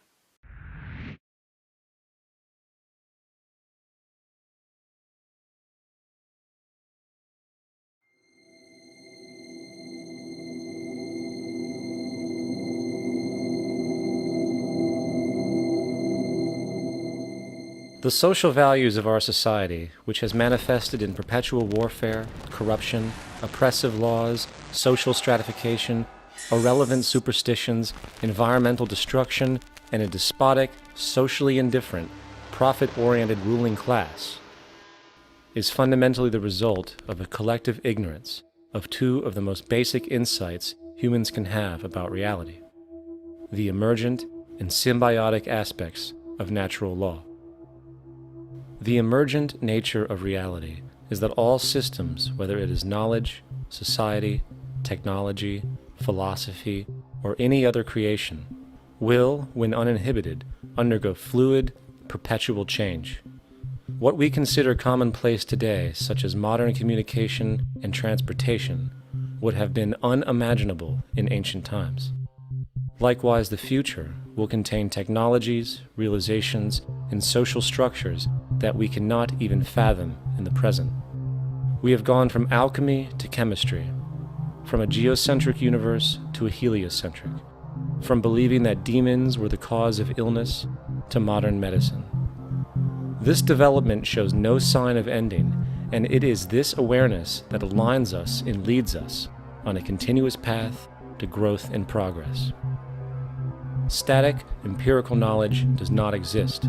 The social values of our society, which has manifested in perpetual warfare, corruption, oppressive laws, social stratification, irrelevant superstitions, environmental destruction, and a despotic, socially indifferent, profit-oriented ruling class, is fundamentally the result of a collective ignorance of two of the most basic insights humans can have about reality: the emergent and symbiotic aspects of natural law. The emergent nature of reality is that all systems, whether it is knowledge, society, technology, philosophy, or any other creation, will, when uninhibited, undergo fluid, perpetual change. What we consider commonplace today, such as modern communication and transportation, would have been unimaginable in ancient times. Likewise, the future will contain technologies, realizations, and social structures that we cannot even fathom in the present. We have gone from alchemy to chemistry, from a geocentric universe to a heliocentric, from believing that demons were the cause of illness to modern medicine. This development shows no sign of ending, and it is this awareness that aligns us and leads us on a continuous path to growth and progress. Static, empirical knowledge does not exist.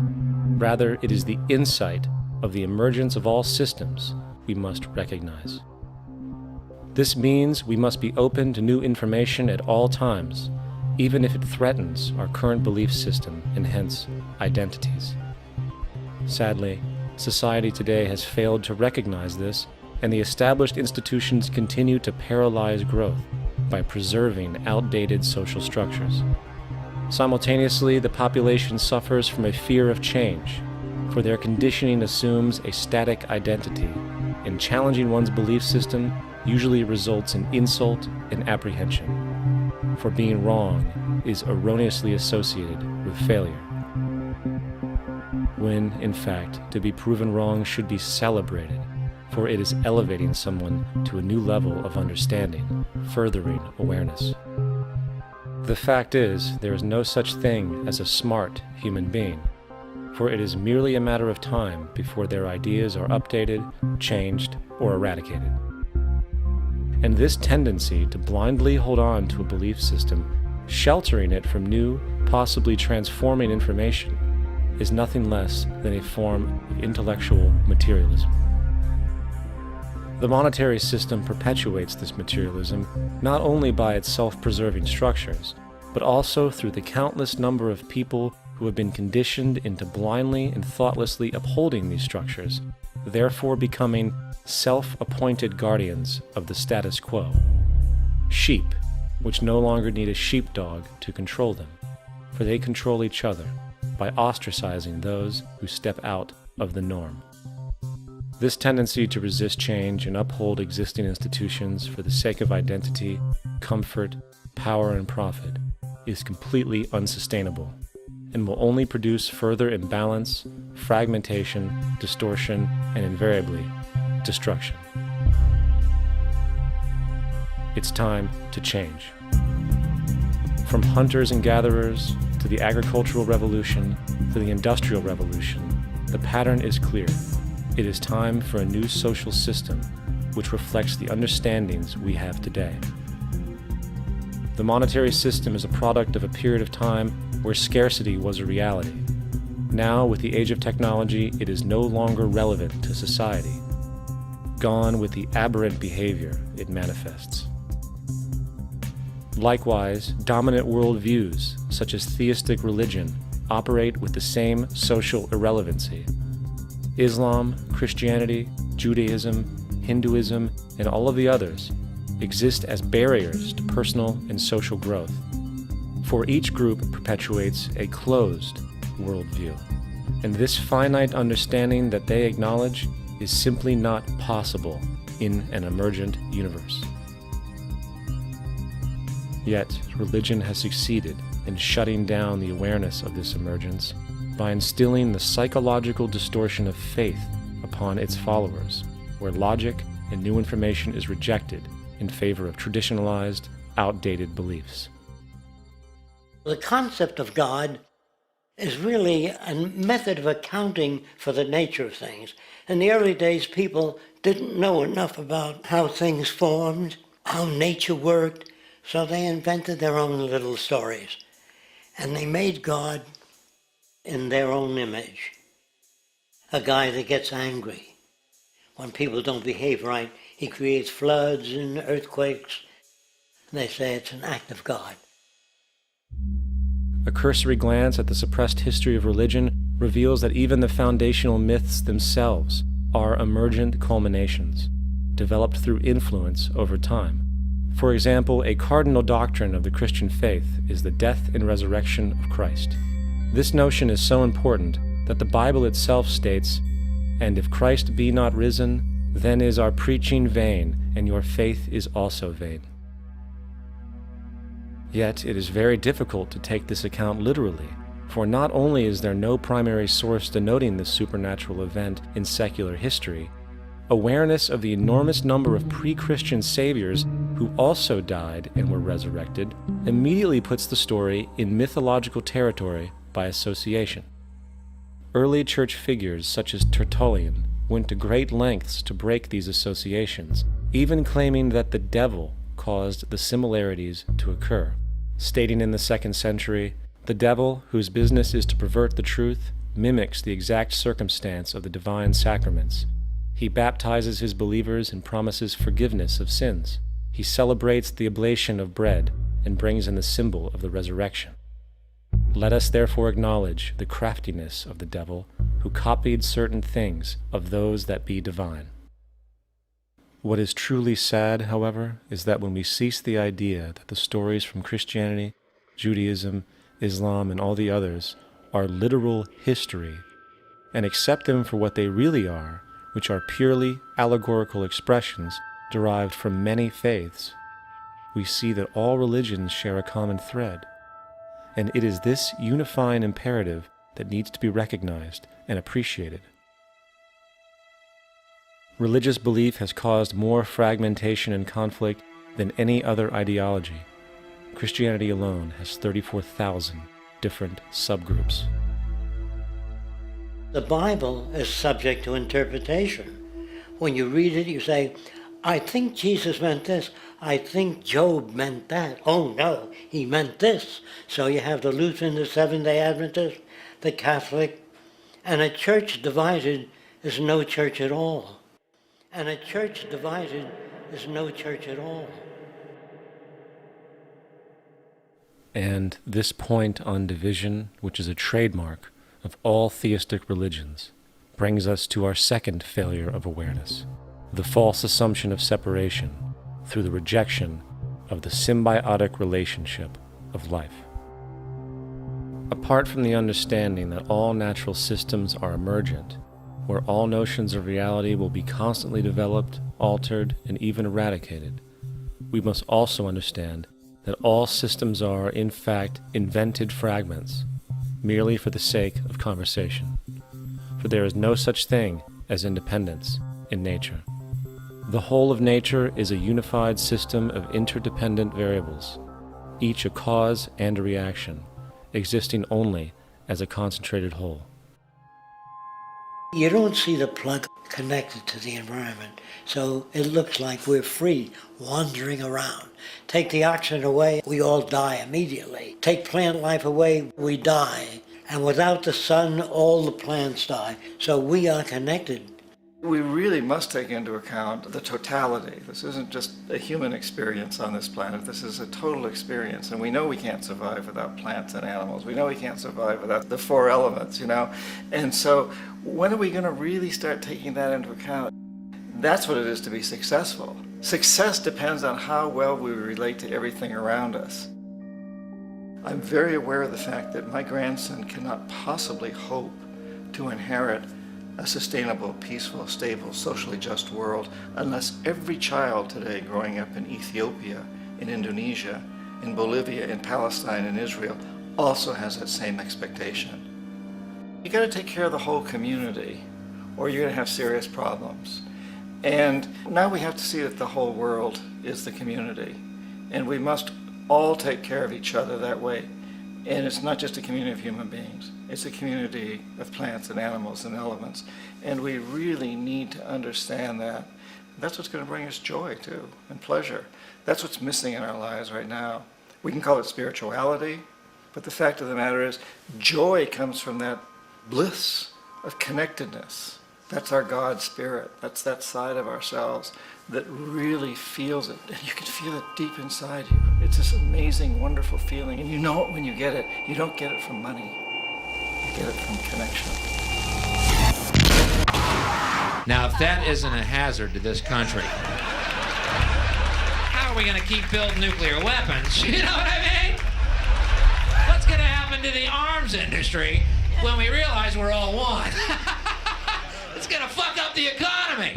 Rather, it is the insight of the emergence of all systems we must recognize. This means we must be open to new information at all times, even if it threatens our current belief system and hence identities. Sadly, society today has failed to recognize this, and the established institutions continue to paralyze growth by preserving outdated social structures. Simultaneously, the population suffers from a fear of change, for their conditioning assumes a static identity, and challenging one's belief system usually results in insult and apprehension, for being wrong is erroneously associated with failure, when, in fact, to be proven wrong should be celebrated, for it is elevating someone to a new level of understanding, furthering awareness. The fact is, there is no such thing as a smart human being, for it is merely a matter of time before their ideas are updated, changed, or eradicated. And this tendency to blindly hold on to a belief system, sheltering it from new, possibly transforming information, is nothing less than a form of intellectual materialism. The monetary system perpetuates this materialism not only by its self-preserving structures, but also through the countless number of people who have been conditioned into blindly and thoughtlessly upholding these structures, therefore becoming self-appointed guardians of the status quo. Sheep, which no longer need a sheepdog to control them, for they control each other by ostracizing those who step out of the norm. This tendency to resist change and uphold existing institutions for the sake of identity, comfort, power, and profit is completely unsustainable and will only produce further imbalance, fragmentation, distortion, and invariably, destruction. It's time to change. From hunters and gatherers to the agricultural revolution to the industrial revolution, the pattern is clear. It is time for a new social system which reflects the understandings we have today. The monetary system is a product of a period of time where scarcity was a reality. Now, with the age of technology, it is no longer relevant to society. Gone with the aberrant behavior it manifests. Likewise, dominant worldviews, such as theistic religion, operate with the same social irrelevancy. Islam, Christianity, Judaism, Hinduism, and all of the others exist as barriers to personal and social growth, for each group perpetuates a closed worldview, and this finite understanding that they acknowledge is simply not possible in an emergent universe. Yet, religion has succeeded in shutting down the awareness of this emergence by instilling the psychological distortion of faith upon its followers, where logic and new information is rejected in favor of traditionalized, outdated beliefs. The concept of God is really a method of accounting for the nature of things. In the early days, people didn't know enough about how things formed, how nature worked, so they invented their own little stories. And they made God in their own image. A guy that gets angry. When people don't behave right, he creates floods and earthquakes. They say it's an act of God. A cursory glance at the suppressed history of religion reveals that even the foundational myths themselves are emergent culminations, developed through influence over time. For example, a cardinal doctrine of the Christian faith is the death and resurrection of Christ. This notion is so important that the Bible itself states, "And if Christ be not risen, then is our preaching vain, and your faith is also vain." Yet it is very difficult to take this account literally, for not only is there no primary source denoting this supernatural event in secular history, awareness of the enormous number of pre-Christian saviors who also died and were resurrected immediately puts the story in mythological territory by association. Early church figures such as Tertullian went to great lengths to break these associations, even claiming that the devil caused the similarities to occur, stating in the 2nd century, "The devil, whose business is to pervert the truth, mimics the exact circumstance of the divine sacraments. He baptizes his believers and promises forgiveness of sins. He celebrates the oblation of bread and brings in the symbol of the resurrection. Let us therefore acknowledge the craftiness of the devil, who copied certain things of those that be divine." What is truly sad, however, is that when we cease the idea that the stories from Christianity, Judaism, Islam, and all the others are literal history, and accept them for what they really are, which are purely allegorical expressions derived from many faiths, we see that all religions share a common thread, and it is this unifying imperative that needs to be recognized and appreciated. Religious belief has caused more fragmentation and conflict than any other ideology. Christianity alone has 34,000 different subgroups. The Bible is subject to interpretation. When you read it, you say, I think Jesus meant this. I think Job meant that. Oh no, he meant this. So you have the Lutheran, the Seventh-day Adventist, the Catholic, and a church divided is no church at all. And a church divided is no church at all. And this point on division, which is a trademark of all theistic religions, brings us to our second failure of awareness, the false assumption of separation through the rejection of the symbiotic relationship of life. Apart from the understanding that all natural systems are emergent, where all notions of reality will be constantly developed, altered, and even eradicated, we must also understand that all systems are, in fact, invented fragments, merely for the sake of conversation. For there is no such thing as independence in nature. The whole of nature is a unified system of interdependent variables, each a cause and a reaction, existing only as a concentrated whole. You don't see the plug connected to the environment, so it looks like we're free, wandering around. Take the oxygen away, we all die immediately. Take plant life away, we die. And without the sun, all the plants die. So we are connected. We really must take into account the totality. This isn't just a human experience on this planet. This is a total experience. And we know we can't survive without plants and animals. We know we can't survive without the four elements, you know. And so when are we going to really start taking that into account? That's what it is to be successful. Success depends on how well we relate to everything around us. I'm very aware of the fact that my grandson cannot possibly hope to inherit a sustainable, peaceful, stable, socially just world unless every child today growing up in Ethiopia, in Indonesia, in Bolivia, in Palestine, in Israel also has that same expectation. You got to take care of the whole community or you're going to have serious problems. And now we have to see that the whole world is the community, and we must all take care of each other that way. And it's not just a community of human beings, it's a community of plants and animals and elements. And we really need to understand that. That's what's going to bring us joy too, and pleasure. That's what's missing in our lives right now. We can call it spirituality, but the fact of the matter is joy comes from that bliss of connectedness. That's our God spirit. That's that side of ourselves that really feels it. And you can feel it deep inside you. It's this amazing, wonderful feeling. And you know it when you get it. You don't get it from money. You get it from connection. Now, if that isn't a hazard to this country, how are we going to keep building nuclear weapons? You know what I mean? What's going to happen to the arms industry when we realize we're all one? It's going to fuck up the economy.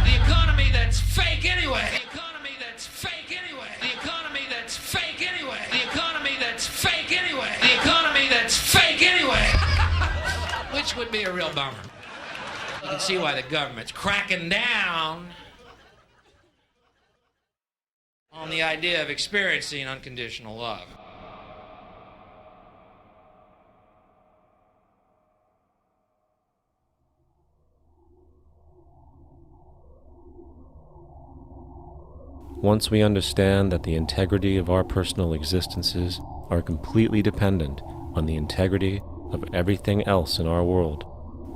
The economy that's fake anyway. The economy that's fake anyway. The economy that's fake anyway. The economy that's fake anyway. The economy that's fake anyway. Which would be a real bummer. You can see why the government's cracking down on the idea of experiencing unconditional love. Once we understand that the integrity of our personal existences are completely dependent on the integrity of everything else in our world,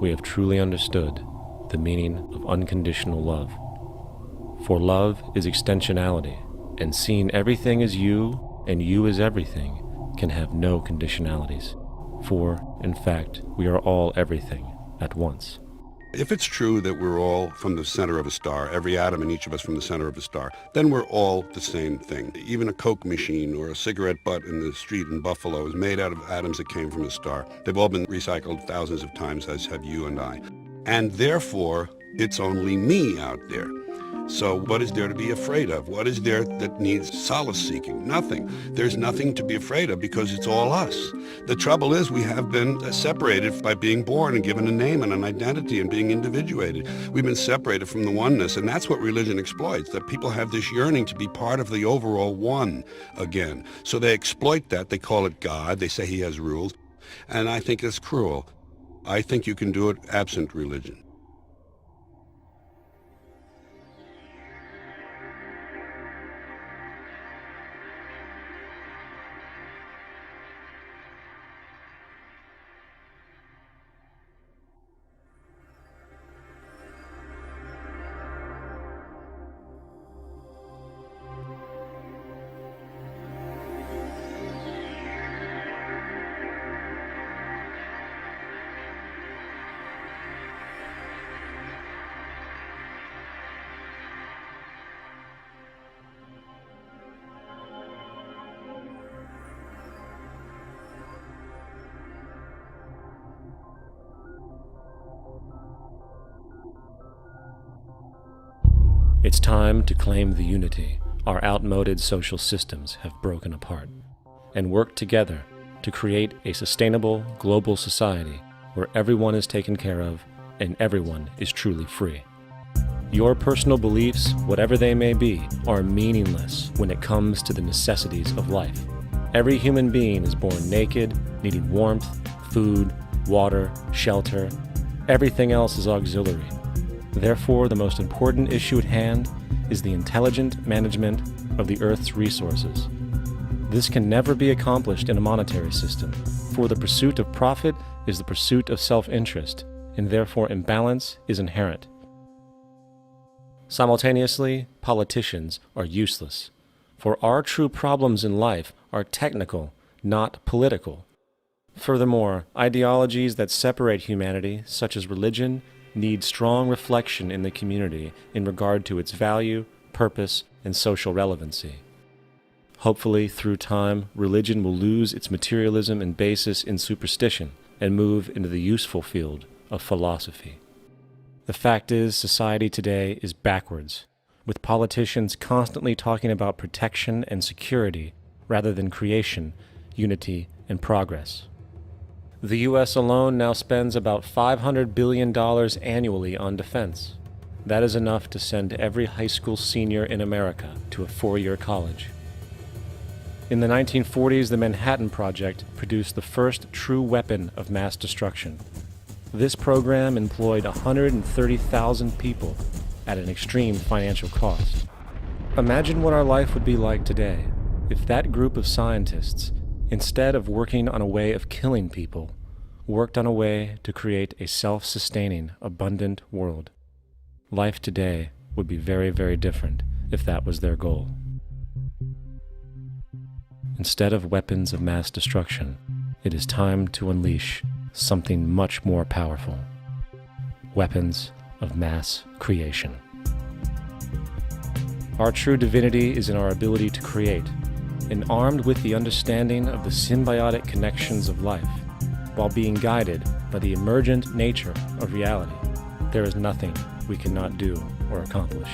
we have truly understood the meaning of unconditional love. For love is extensionality, and seeing everything as you and you as everything can have no conditionalities. For, in fact, we are all everything at once. If it's true that we're all from the center of a star, every atom in each of us from the center of a star, then we're all the same thing. Even a Coke machine or a cigarette butt in the street in Buffalo is made out of atoms that came from a star. They've all been recycled thousands of times, as have you and I. And therefore, it's only me out there. So what is there to be afraid of? What is there that needs solace seeking? Nothing. There's nothing to be afraid of because it's all us. The trouble is we have been separated by being born and given a name and an identity and being individuated. We've been separated from the oneness, and that's what religion exploits, that people have this yearning to be part of the overall one again. So they exploit that. They call it God. They say he has rules. And I think it's cruel. I think you can do it absent religion. It's time to claim the unity our outmoded social systems have broken apart, and work together to create a sustainable global society where everyone is taken care of and everyone is truly free. Your personal beliefs, whatever they may be, are meaningless when it comes to the necessities of life. Every human being is born naked, needing warmth, food, water, shelter. Everything else is auxiliary. Therefore, the most important issue at hand is the intelligent management of the Earth's resources. This can never be accomplished in a monetary system, for the pursuit of profit is the pursuit of self-interest, and therefore imbalance is inherent. Simultaneously, politicians are useless, for our true problems in life are technical, not political. Furthermore, ideologies that separate humanity, such as religion, need strong reflection in the community in regard to its value, purpose, and social relevancy. Hopefully, through time, religion will lose its materialism and basis in superstition and move into the useful field of philosophy. The fact is, society today is backwards, with politicians constantly talking about protection and security rather than creation, unity, and progress. The U.S. alone now spends about $500 billion annually on defense. That is enough to send every high school senior in America to a four-year college. In the 1940s, the Manhattan Project produced the first true weapon of mass destruction. This program employed 130,000 people at an extreme financial cost. Imagine what our life would be like today if that group of scientists, instead of working on a way of killing people, worked on a way to create a self-sustaining, abundant world. Life today would be very, very different if that was their goal. Instead of weapons of mass destruction, it is time to unleash something much more powerful. Weapons of mass creation. Our true divinity is in our ability to create, and armed with the understanding of the symbiotic connections of life, while being guided by the emergent nature of reality, there is nothing we cannot do or accomplish.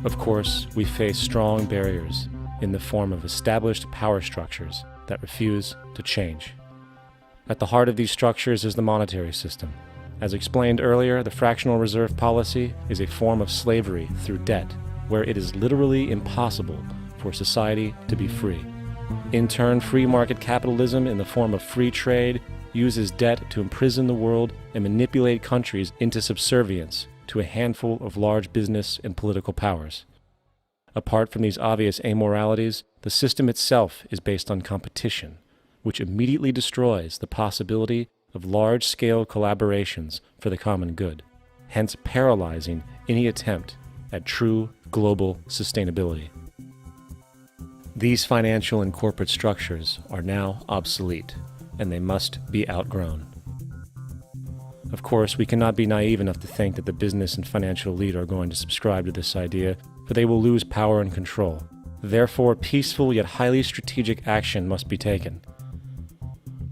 Of course, we face strong barriers in the form of established power structures that refuse to change. At the heart of these structures is the monetary system. As explained earlier, the fractional reserve policy is a form of slavery through debt, where it is literally impossible for society to be free. In turn, free market capitalism in the form of free trade uses debt to imprison the world and manipulate countries into subservience to a handful of large business and political powers. Apart from these obvious amoralities, the system itself is based on competition, which immediately destroys the possibility of large-scale collaborations for the common good, hence paralyzing any attempt at true global sustainability. These financial and corporate structures are now obsolete, and they must be outgrown. Of course, we cannot be naive enough to think that the business and financial elite are going to subscribe to this idea, for they will lose power and control. Therefore, peaceful yet highly strategic action must be taken.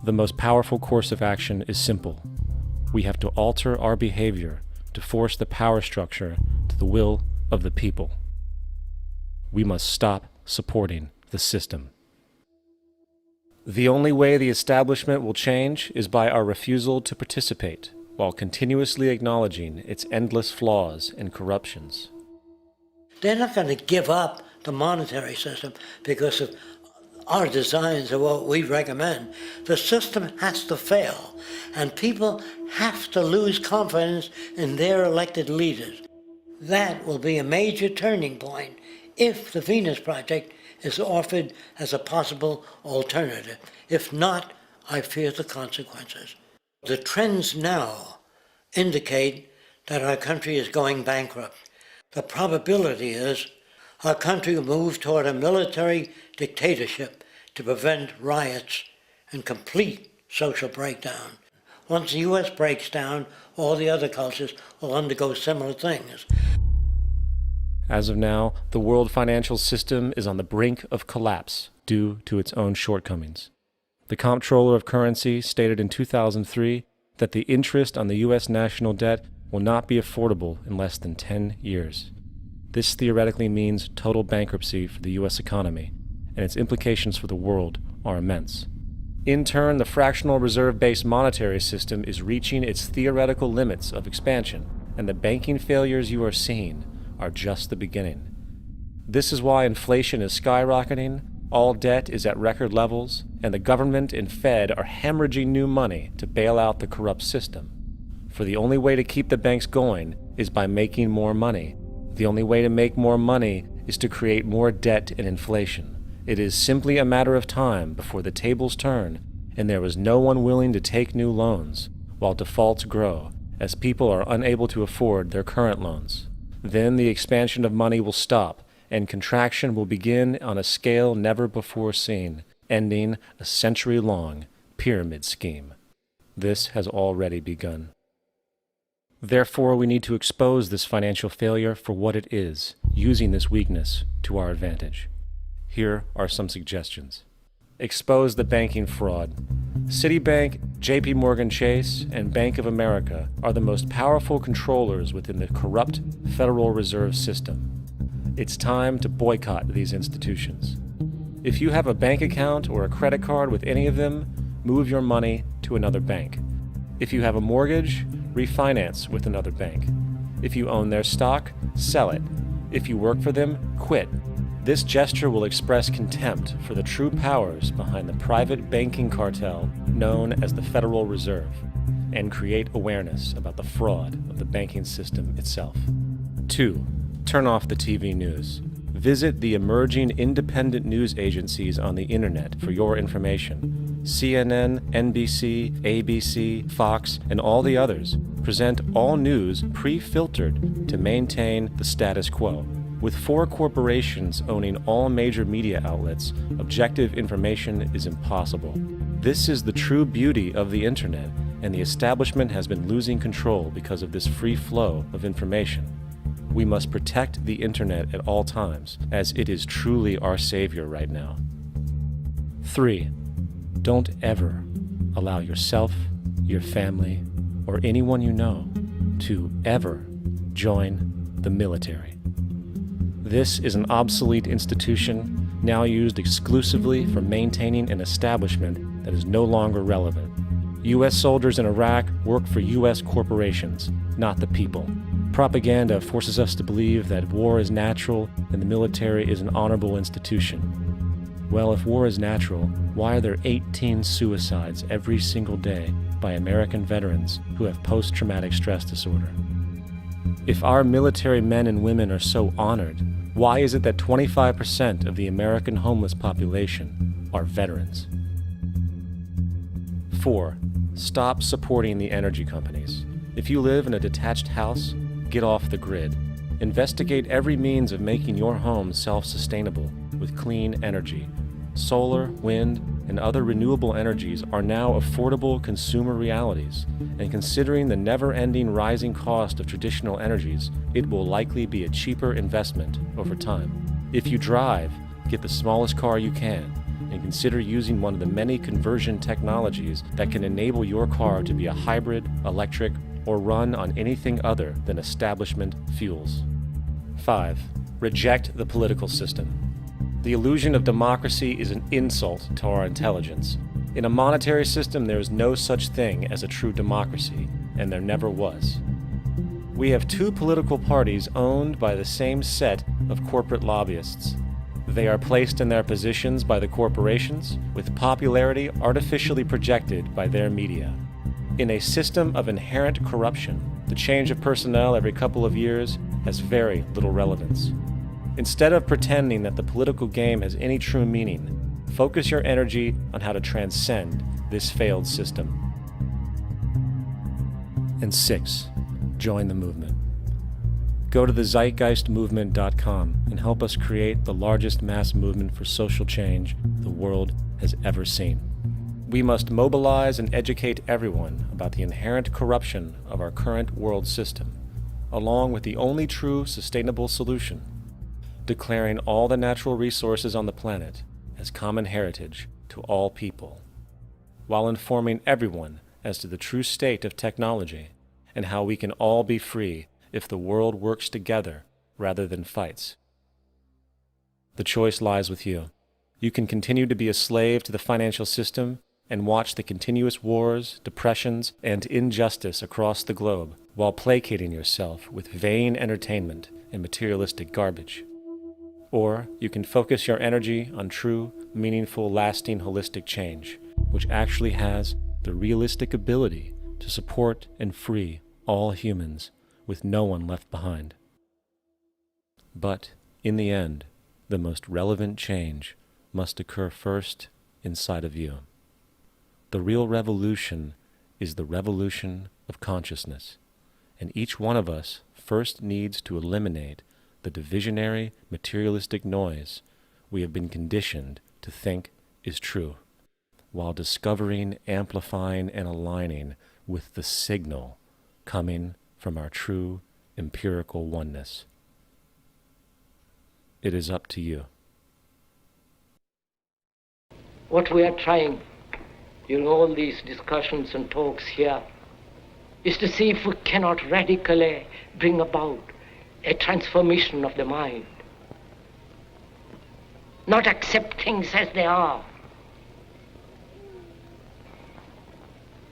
The most powerful course of action is simple. We have to alter our behavior to force the power structure to the will of the people. We must stop supporting the system. The only way the establishment will change is by our refusal to participate, while continuously acknowledging its endless flaws and corruptions. They're not going to give up the monetary system because of our designs of what we recommend. The system has to fail, and people have to lose confidence in their elected leaders. That will be a major turning point if the Venus Project is offered as a possible alternative. If not, I fear the consequences. The trends now indicate that our country is going bankrupt. The probability is our country will move toward a military dictatorship to prevent riots and complete social breakdown. Once the U.S. breaks down, all the other cultures will undergo similar things. As of now, the world financial system is on the brink of collapse due to its own shortcomings. The Comptroller of Currency stated in 2003 that the interest on the U.S. national debt will not be affordable in less than 10 years. This theoretically means total bankruptcy for the U.S. economy, and its implications for the world are immense. In turn, the fractional reserve-based monetary system is reaching its theoretical limits of expansion, and the banking failures you are seeing are just the beginning. This is why inflation is skyrocketing, all debt is at record levels, and the government and Fed are hemorrhaging new money to bail out the corrupt system. For the only way to keep the banks going is by making more money. The only way to make more money is to create more debt and inflation. It is simply a matter of time before the tables turn, and there is no one willing to take new loans, while defaults grow, as people are unable to afford their current loans. Then the expansion of money will stop, and contraction will begin on a scale never before seen, ending a century-long pyramid scheme. This has already begun. Therefore, we need to expose this financial failure for what it is, using this weakness to our advantage. Here are some suggestions. Expose the banking fraud. Citibank, JP Morgan Chase, and Bank of America are the most powerful controllers within the corrupt Federal Reserve System. It's time to boycott these institutions. If you have a bank account or a credit card with any of them, move your money to another bank. If you have a mortgage, refinance with another bank. If you own their stock, sell it. If you work for them, quit. This gesture will express contempt for the true powers behind the private banking cartel known as the Federal Reserve, and create awareness about the fraud of the banking system itself. 2. Turn off the TV news. Visit the emerging independent news agencies on the internet for your information. CNN, NBC, ABC, Fox, and all the others present all news pre-filtered to maintain the status quo. With 4 corporations owning all major media outlets, objective information is impossible. This is the true beauty of the internet, and the establishment has been losing control because of this free flow of information. We must protect the internet at all times, as it is truly our savior right now. 3. Don't ever allow yourself, your family, or anyone you know to ever join the military. This is an obsolete institution now used exclusively for maintaining an establishment that is no longer relevant. U.S. soldiers in Iraq work for U.S. corporations, not the people. Propaganda forces us to believe that war is natural and the military is an honorable institution. Well, if war is natural, why are there 18 suicides every single day by American veterans who have post-traumatic stress disorder? If our military men and women are so honored, why is it that 25% of the American homeless population are veterans? 4. Stop supporting the energy companies. If you live in a detached house, get off the grid. Investigate every means of making your home self-sustainable with clean energy. Solar, wind, and other renewable energies are now affordable consumer realities, and considering the never-ending rising cost of traditional energies, it will likely be a cheaper investment over time. If you drive, get the smallest car you can, and consider using one of the many conversion technologies that can enable your car to be a hybrid, electric, or run on anything other than establishment fuels. 5. Reject the political system. The illusion of democracy is an insult to our intelligence. In a monetary system, there is no such thing as a true democracy, and there never was. We have two political parties owned by the same set of corporate lobbyists. They are placed in their positions by the corporations, with popularity artificially projected by their media. In a system of inherent corruption, the change of personnel every couple of years has very little relevance. Instead of pretending that the political game has any true meaning, focus your energy on how to transcend this failed system. And 6. Join the movement. Go to the ZEITGEISTmovement.com and help us create the largest mass movement for social change the world has ever seen. We must mobilize and educate everyone about the inherent corruption of our current world system, along with the only true sustainable solution, declaring all the natural resources on the planet as common heritage to all people, while informing everyone as to the true state of technology and how we can all be free if the world works together rather than fights. The choice lies with you. You can continue to be a slave to the financial system and watch the continuous wars, depressions, and injustice across the globe while placating yourself with vain entertainment and materialistic garbage. Or you can focus your energy on true, meaningful, lasting, holistic change, which actually has the realistic ability to support and free all humans with no one left behind. But in the end, the most relevant change must occur first inside of you. The real revolution is the revolution of consciousness, and each one of us first needs to eliminate the divisionary, materialistic noise we have been conditioned to think is true, while discovering, amplifying, and aligning with the signal coming from our true empirical oneness. It is up to you. What we are trying during all these discussions and talks here is to see if we cannot radically bring about a transformation of the mind. Not accept things as they are,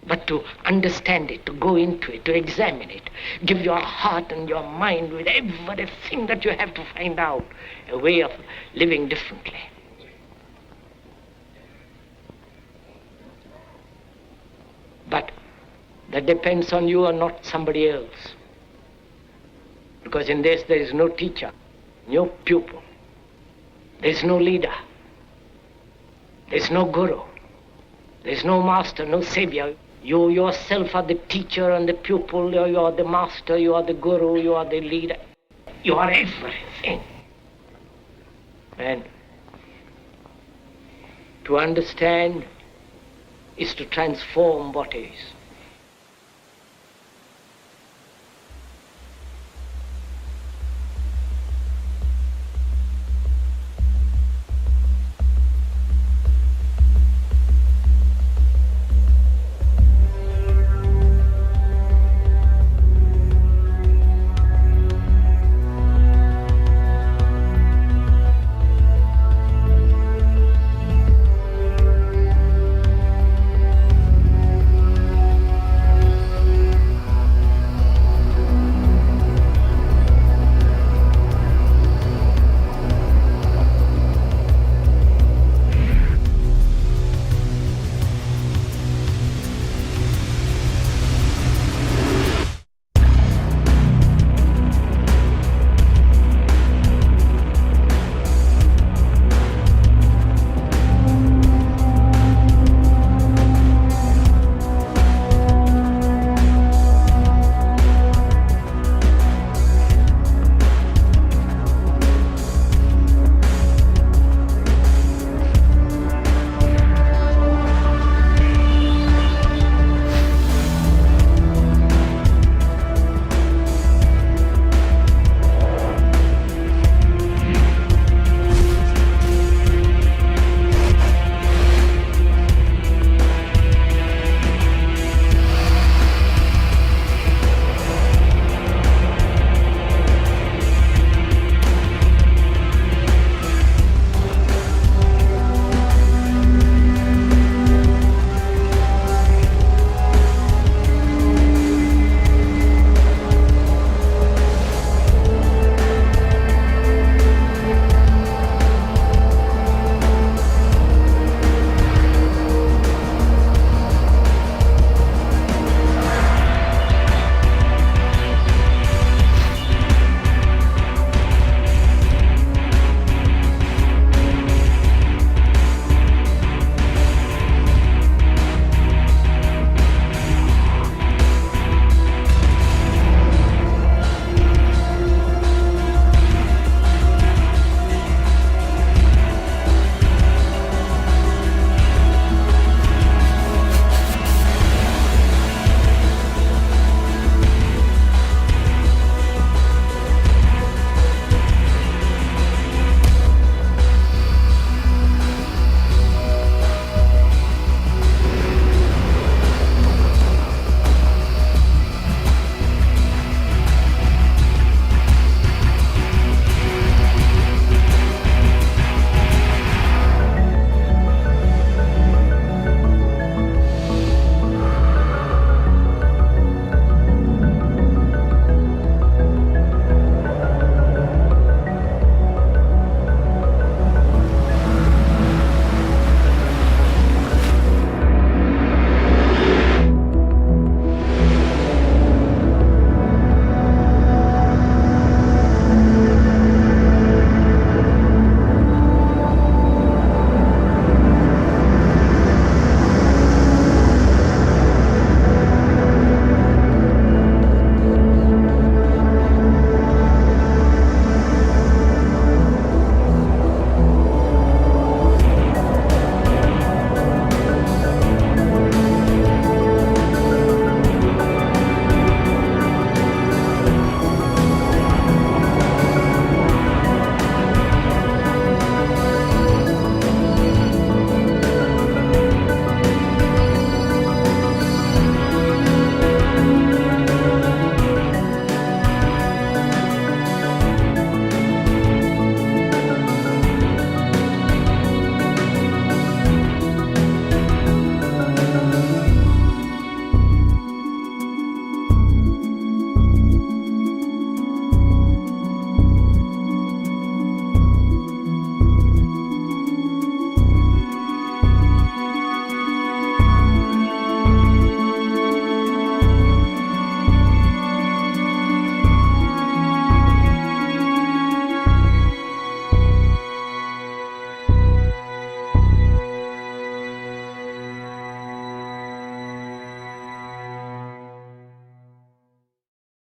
but to understand it, to go into it, to examine it, give your heart and your mind with everything that you have to find out a way of living differently. But that depends on you and not somebody else. Because in this there is no teacher, no pupil, there is no leader, there is no guru, there is no master, no savior. You yourself are the teacher and the pupil, you are the master, you are the guru, you are the leader. You are everything. And to understand is to transform what is.